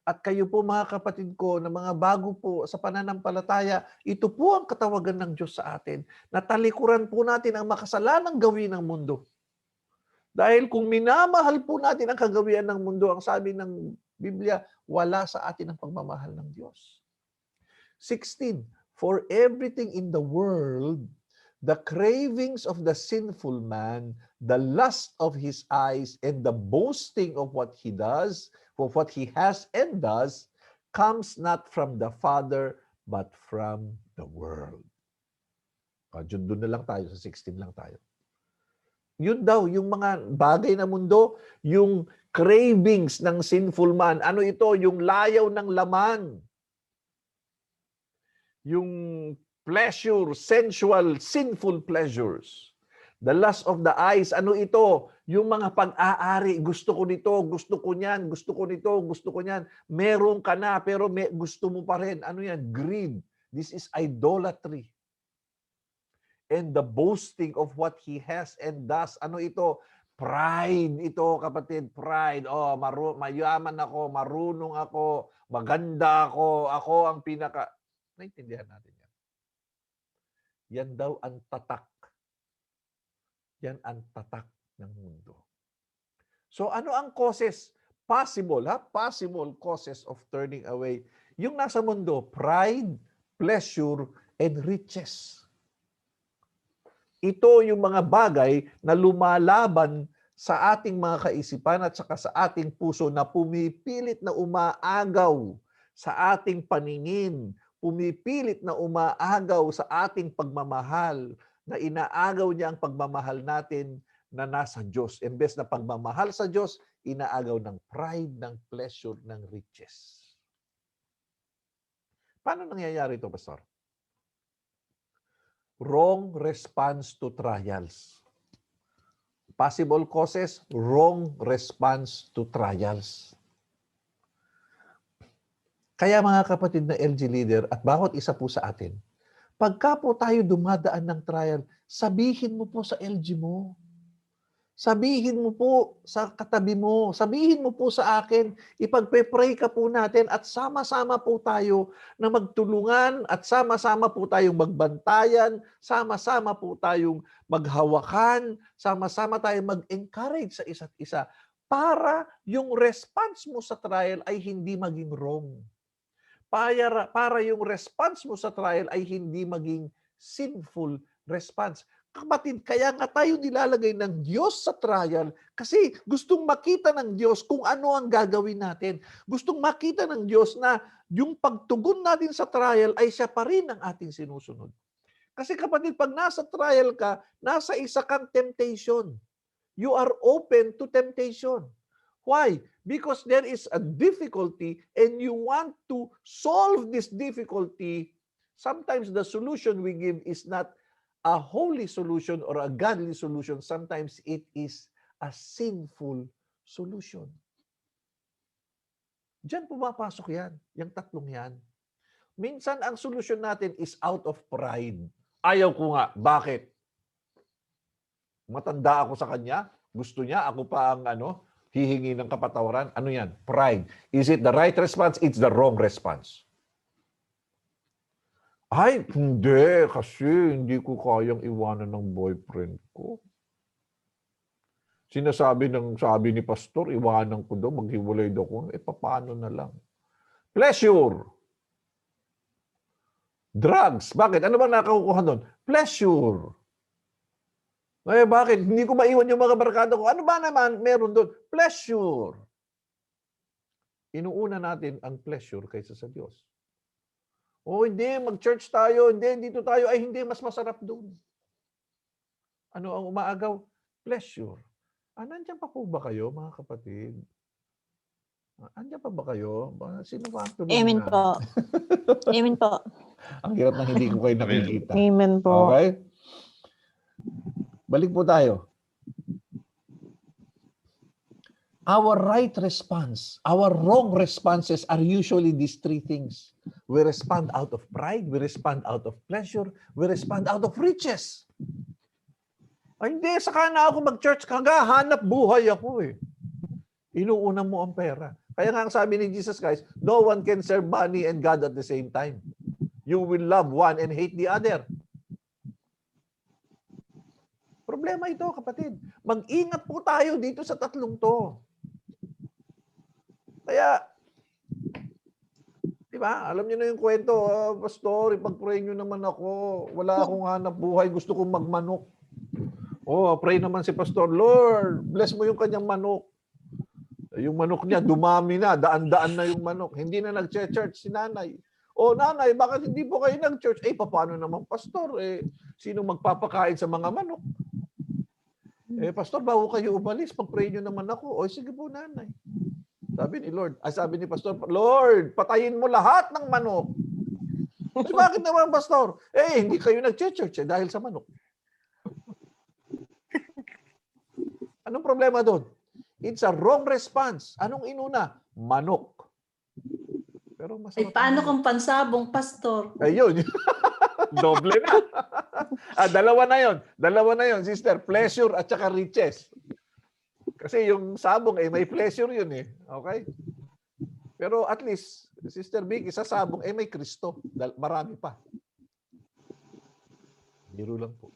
At kayo po mga kapatid ko na mga bago po sa pananampalataya, ito po ang katawagan ng Diyos sa atin. Natalikuran po natin ang makasalanang gawin ng mundo. Dahil kung minamahal po natin ang kagawian ng mundo, ang sabi ng Biblia, wala sa atin ang pagmamahal ng Diyos. 16. For everything in the world, the cravings of the sinful man, the lust of his eyes, and the boasting of what he does, of what he has and does, comes not from the Father, but from the world. Doon na lang tayo, sa 16 lang tayo. Yun daw, yung mga bagay na mundo, yung cravings ng sinful man. Ano ito? Yung layaw ng laman. Yung pleasure, sensual, sinful pleasures. The lust of the eyes, ano ito? Yung mga pag-aari, gusto ko nito, gusto ko niyan, gusto ko nito, gusto ko niyan. Meron ka na, pero gusto mo pa rin. Ano yan? Greed. This is idolatry. And the boasting of what he has and does. Ano ito? Pride. Ito, kapatid, pride. Oh, mayaman ako, marunong ako, maganda ako ang pinaka... Naintindihan natin yan. Yan daw ang tatak. Yan ang tatak ng mundo. So ano ang causes? Possible causes of turning away. Yung nasa mundo, pride, pleasure, and riches. Ito yung mga bagay na lumalaban sa ating mga kaisipan at saka sa ating puso na pumipilit na umaagaw sa ating paningin, pumipilit na umaagaw sa ating pagmamahal, na inaagaw niya ang pagmamahal natin na nasa Diyos. Imbes na pagmamahal sa Diyos, inaagaw ng pride, ng pleasure, ng riches. Paano nangyayari ito, Pastor? Wrong response to trials. Possible causes, wrong response to trials. Kaya mga kapatid na LG leader at bawat isa po sa atin, Pagka po tayo dumadaan ng trial, sabihin mo po sa LG mo. Sabihin mo po sa katabi mo. Sabihin mo po sa akin. Ipagpe-pray ka po natin at sama-sama po tayo na magtulungan at sama-sama po tayong magbantayan, sama-sama po tayong maghawakan, sama-sama tayong mag-encourage sa isa't isa para yung response mo sa trial ay hindi maging wrong. Para yung response mo sa trial ay hindi maging sinful response. Kapatid, kaya nga tayo nilalagay ng Diyos sa trial kasi gustong makita ng Diyos kung ano ang gagawin natin. Gustong makita ng Diyos na yung pagtugon natin sa trial ay siya pa rin ang ating sinusunod. Kasi kapatid, pag nasa trial ka, nasa isa kang temptation. You are open to temptation. Why? Because there is a difficulty and you want to solve this difficulty. Sometimes the solution we give is not a holy solution or a godly solution. Sometimes it is a sinful solution. Diyan pumapasok yan, yung tatlong yan. Minsan ang solusyon natin is out of pride. Ayaw ko nga. Bakit? Matanda ako sa kanya, gusto niya, ako pa ang hihingi ng kapatawaran. Ano yan? Pride. Is it the right response? It's the wrong response. Ay, hindi. Kasi hindi ko kayang iwanan ng boyfriend ko. Sabi ni pastor, iwanan ko daw, maghiwalay daw ko. Paano na lang? Pleasure. Drugs. Bakit? Ano bang nakakukuha doon? Pleasure. Bakit? Hindi ko maiwan yung mga barkada ko. Ano ba naman meron doon? Pleasure. Inuuna natin ang pleasure kaysa sa Diyos. Hindi, mag-church tayo. Hindi, dito tayo. Ay, hindi, mas masarap doon. Ano ang umaagaw? Pleasure. Nandiyan pa po ba kayo, mga kapatid? Nandiyan pa ba kayo? Sino ba ang tulong Amen na? po. Amen po. Ang hirap na hindi ko kayo nakikita. Amen po. Okay? Balik po tayo. Our right response, our wrong responses are usually these three things. We respond out of pride, we respond out of pleasure, we respond out of riches. Ay, hindi, saka na ako mag-church, kagahanap buhay ako eh. Inuuna mo ang pera. Kaya nga ang sabi ni Jesus Christ, no one can serve money and God at the same time. You will love one and hate the other. Problema ito, kapatid. Mag-ingat po tayo dito sa tatlong to. Kaya, di ba? Alam niyo na yung kwento, pastor, ipag-pray niyo naman ako. Wala akong hanap buhay, gusto kong magmanok. Pray naman si pastor, Lord, bless mo yung kanyang manok. Yung manok niya, dumami na, daan-daan na yung manok. Hindi na nag-church si nanay. Nanay, bakit hindi po kayo nag-church? Paano naman, pastor? Sino magpapakain sa mga manok? Pastor, bago kayo umalis, pag-pray nyo naman ako. Sige po, nanay. Sabi ni pastor, Lord, patayin mo lahat ng manok. Bakit naman, pastor? Hindi kayo nag-church dahil sa manok. Anong problema doon? It's a wrong response. Anong inuna? Manok. Pero masarap. Paano kung pansabong, pastor? Ayun. Doble na. Dalawa na yon, sister. Pleasure at saka riches. Kasi yung sabong may pleasure yun eh. Okay? Pero at least, Sister Vicky, sa sabong may Kristo. Marami pa. Biro lang po.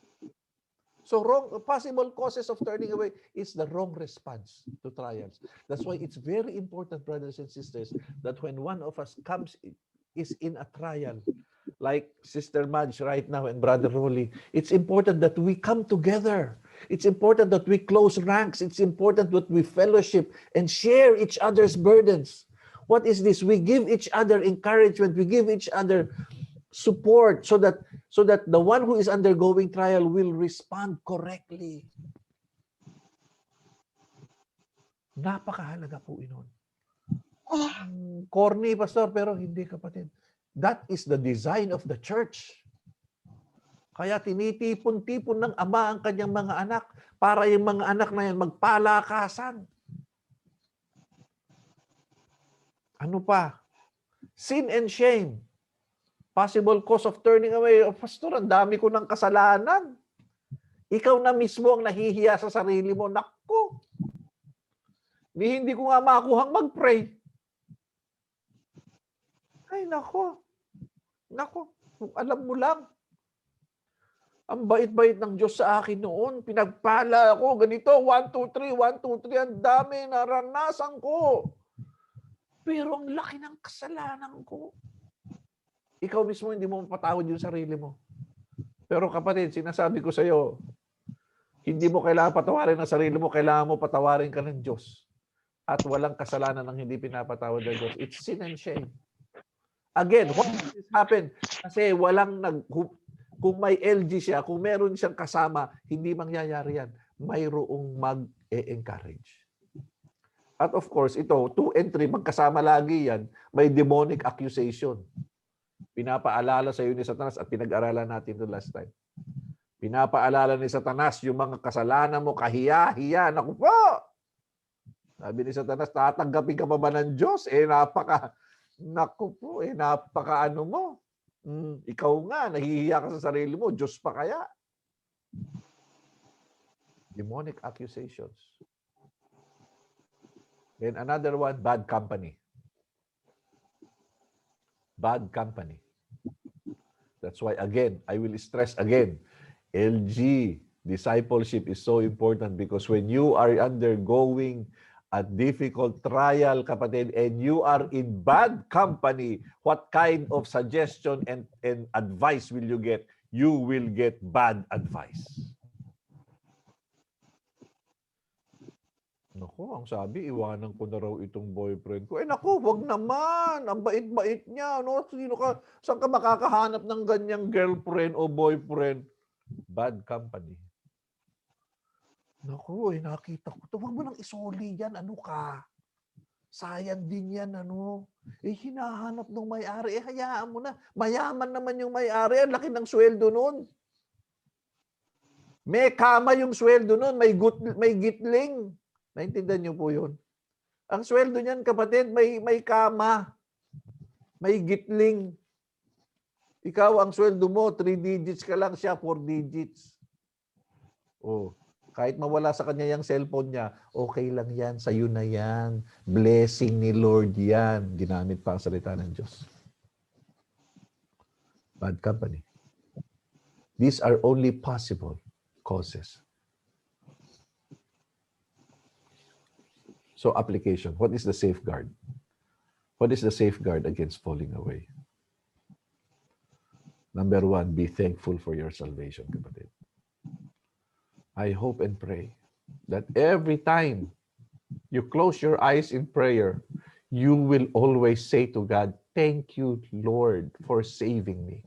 So possible causes of turning away is the wrong response to trials. That's why it's very important, brothers and sisters, that when one of us is in a trial, like Sister Madge right now and Brother Rolly, it's important that we come together. It's important that we close ranks. It's important that we fellowship and share each other's burdens. What is this? We give each other encouragement. We give each other support so that the one who is undergoing trial will respond correctly. Napakahalaga po inon. Corny, pastor, pero hindi, kapatid. That is the design of the church. Kaya tinitipon-tipon ng ama ang kanyang mga anak para yung mga anak na yan magpalakasan. Ano pa? Sin and shame. Possible cause of turning away. Oh, Pastor, ang dami ko ng kasalanan. Ikaw na mismo ang nahihiya sa sarili mo. Naku! Hindi ko nga makuhang mag-pray. Ay, nako. Nako, kung alam mo lang. Ang bait-bait ng Diyos sa akin noon. Pinagpala ako, ganito, 1, 2, 3, 1, 2, 3. Ang dami, naranasan ko. Pero ang laki ng kasalanan ko. Ikaw mismo hindi mo mapatawad yung sarili mo. Pero kapatid, sinasabi ko sa iyo, hindi mo kailangan patawarin ang sarili mo, kailangan mo patawarin ka ng Diyos. At walang kasalanan ng hindi pinapatawad ng Diyos. It's sin and shame. Again, what this happen? Kasi kung may LG siya, kung meron siyang kasama, hindi mangyayari yan. Mayroong mag-e-encourage. At of course, ito, 2 and 3, magkasama lagi yan. May demonic accusation. Pinapaalala sa iyo ni Satanas at pinag-aralan natin ito last time. Pinapaalala ni Satanas yung mga kasalanan mo, kahiya-hiya. Naku po! Sabi ni Satanas, tatanggapin ka pa ba ng Diyos? Naku po, napaka ano mo. Ikaw nga, nahihiya ka sa sarili mo. Diyos pa kaya? Demonic accusations. Then another one, bad company. Bad company. That's why, again, I will stress again, LG, discipleship is so important because when you are undergoing a difficult trial, kapatid, and you are in bad company, what kind of suggestion and advice will you get? You will get bad advice. Naku, ang sabi, iwanan ko na raw itong boyfriend ko. Naku, wag naman. Ang bait-bait niya. No? Saan ka makakahanap ng ganyang girlfriend o boyfriend? Bad company. Naku, nakita ko. Huwag mo nang isoli yan. Ano ka? Sayang din yan. Hinahanap ng may-ari. Hayaan mo na. Mayaman naman yung may-ari. Ang laki ng sweldo nun. May kama yung sweldo nun. May gitling. Naintindihan niyo po yun? Ang sweldo niyan, kapatid, may kama. May gitling. Ikaw, ang sweldo mo, 3 digits ka lang, siya 4 digits. Kahit mawala sa kanya yung cellphone niya, okay lang yan, sa'yo na yan. Blessing ni Lord yan. Ginamit pa ang salita ng Diyos. Bad company. These are only possible causes. So application, what is the safeguard? What is the safeguard against falling away? Number 1, be thankful for your salvation, kapatid. I hope and pray that every time you close your eyes in prayer, you will always say to God, thank you, Lord, for saving me.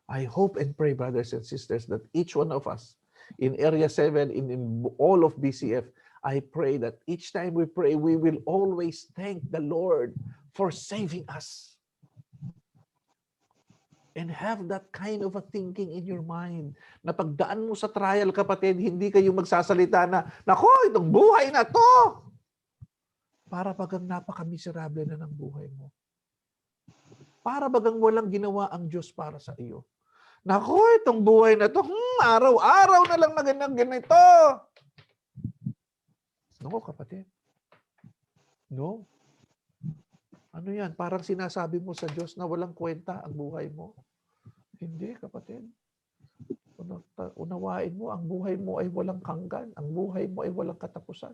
I hope and pray, brothers and sisters, that each one of us in Area 7, in all of BCF, I pray that each time we pray, we will always thank the Lord for saving us. And have that kind of a thinking in your mind. Na pagdaan mo sa trial, kapatid, hindi kayo magsasalita na, nako, itong buhay na to! Para bagang napaka-miserable na ng buhay mo. Para bagang walang ginawa ang Diyos para sa iyo. Nako, itong buhay na to, araw-araw na lang na ganito. No, kapatid. No. Ano yan? Parang sinasabi mo sa Diyos na walang kwenta ang buhay mo. Hindi, kapatid. Unawain mo, ang buhay mo ay walang hanggan. Ang buhay mo ay walang katapusan.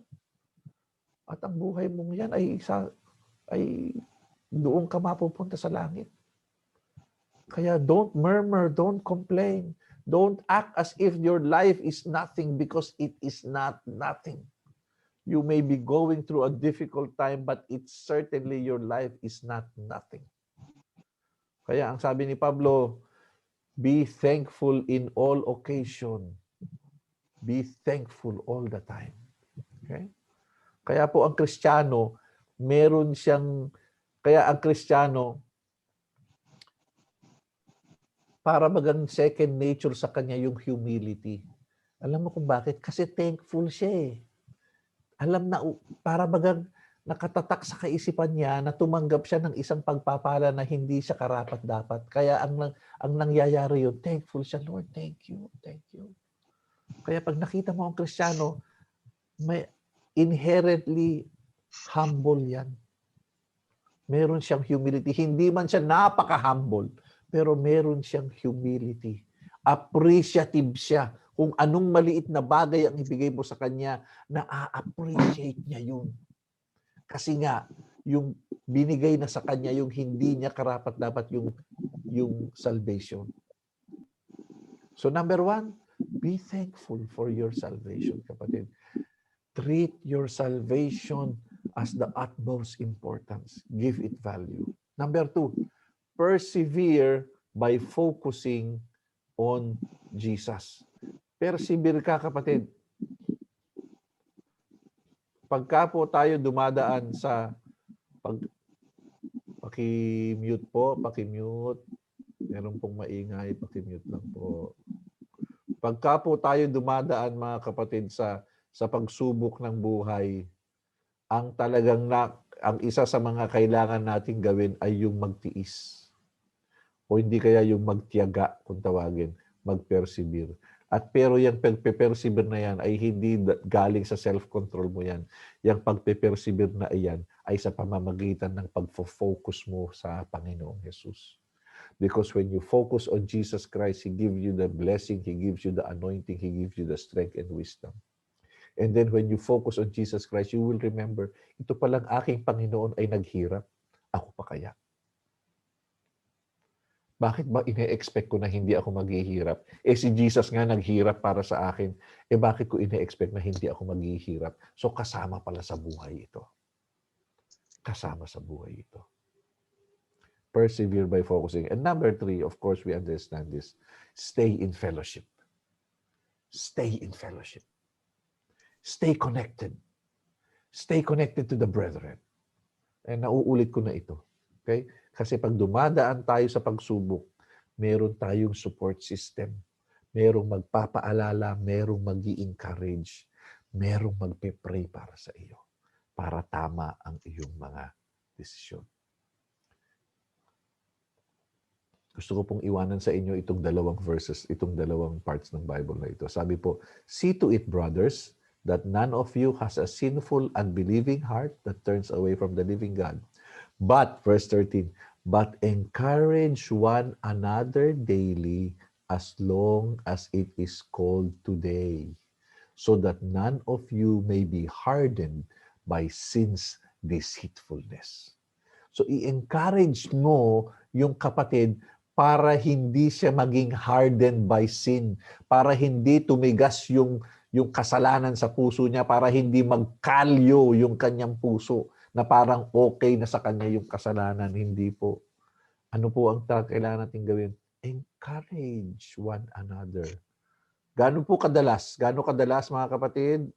At ang buhay mong yan ay doon ka mapupunta sa langit. Kaya don't murmur, don't complain. Don't act as if your life is nothing because it is not nothing. You may be going through a difficult time, but it's certainly your life is not nothing. Kaya ang sabi ni Pablo, be thankful in all occasion. Be thankful all the time. Okay? Kaya po ang Kristiyano, ang Kristiyano, para bagang second nature sa kanya yung humility. Alam mo kung bakit? Kasi thankful siya eh. Alam na, para bagang nakatatak sa kaisipan niya na tumanggap siya ng isang pagpapala na hindi siya karapat-dapat. Kaya ang nangyayari yun, thankful siya, Lord, thank you, thank you. Kaya pag nakita mo ang Kristiyano, may inherently humble yan. Meron siyang humility. Hindi man siya napaka-humble, pero meron siyang humility. Appreciative siya. Kung anong maliit na bagay ang ibigay mo sa kanya, na-appreciate niya yun. Kasi nga, yung binigay na sa kanya, yung hindi niya karapat-dapat yung salvation. So number 1, be thankful for your salvation, kapatid. Treat your salvation as the utmost importance. Give it value. Number 2, persevere by focusing on Jesus. Persevere ka, kapatid. Pagka po tayo dumadaan sa paki-mute po, paki-mute. Meron pong maingay, paki-mute lang po. Pagka po tayo dumadaan, mga kapatid, sa pagsubok ng buhay, ang isa sa mga kailangan nating gawin ay yung magtiis. O hindi kaya yung magtiyaga, kung tawagin, mag-persevere. Pero yung pagpe-persevere na yan ay hindi galing sa self-control mo yan. Yung pagpe-persevere na yan ay sa pamamagitan ng pag-focus mo sa Panginoong Jesus. Because when you focus on Jesus Christ, He gives you the blessing, He gives you the anointing, He gives you the strength and wisdom. And then when you focus on Jesus Christ, you will remember, ito palang aking Panginoon ay naghirap. Ako pa kaya? Bakit ba ine-expect ko na hindi ako maghihirap? Si Jesus nga naghirap para sa akin. Bakit ko ine-expect na hindi ako maghihirap? So kasama pala sa buhay ito. Kasama sa buhay ito. Persevere by focusing. And number 3, of course, we understand this. Stay in fellowship. Stay in fellowship. Stay connected. Stay connected to the brethren. And nauulit ko na ito. Okay? Kasi pag dumadaan tayo sa pagsubok, meron tayong support system. Merong magpapaalala, merong mag-i-encourage, merong magpe-pray para sa iyo. Para tama ang iyong mga desisyon. Gusto ko pong iwanan sa inyo itong dalawang verses, itong dalawang parts ng Bible na ito. Sabi po, see to it, brothers, that none of you has a sinful, unbelieving heart that turns away from the living God. But, verse 13, but encourage one another daily as long as it is called today, so that none of you may be hardened by sin's deceitfulness. So, i-encourage mo yung kapatid para hindi siya maging hardened by sin, para hindi tumigas yung kasalanan sa puso niya, para hindi magkalyo yung kanyang puso, na parang okay na sa kanya yung kasalanan. Hindi po. Ano po ang kailangan natin gawin? Encourage one another. Gaano po kadalas? Gaano kadalas, mga kapatid?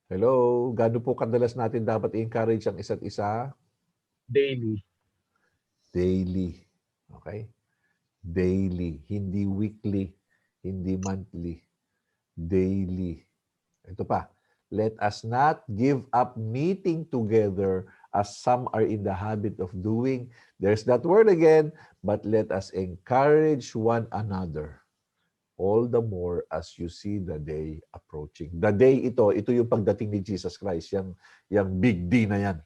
Hello? Gaano po kadalas natin dapat i-encourage ang isa't isa? Daily. Daily. Okay? Daily. Hindi weekly. Hindi monthly. Daily. Ito pa. Let us not give up meeting together as some are in the habit of doing. There's that word again. But let us encourage one another. All the more as you see the day approaching. The day ito yung pagdating ni Jesus Christ. Yung big D na yan.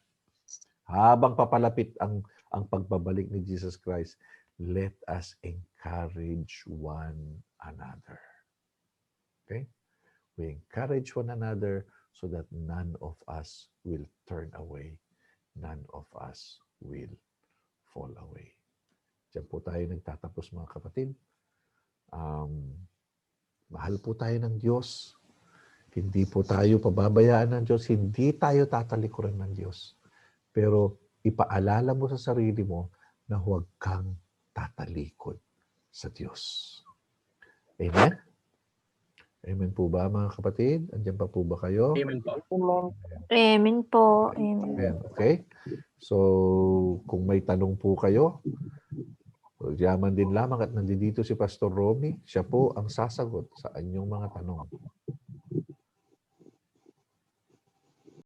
Habang papalapit ang pagbabalik ni Jesus Christ, let us encourage one another. Okay? We encourage one another so that none of us will turn away. None of us will fall away. Diyan po tayo nagtatapos, mga kapatid. Mahal po tayo ng Diyos. Hindi po tayo pababayaan ng Diyos. Hindi tayo tatalikuran ng Diyos. Pero ipaalala mo sa sarili mo na huwag kang tatalikod sa Diyos. Amen? Amen po ba, mga kapatid? Andiyan pa po ba kayo? Amen po. Amen po. Amen. Amen. Okay? So, kung may tanong po kayo, Yaman din lamang at nandito si Pastor Romy. Siya po ang sasagot sa inyong mga tanong.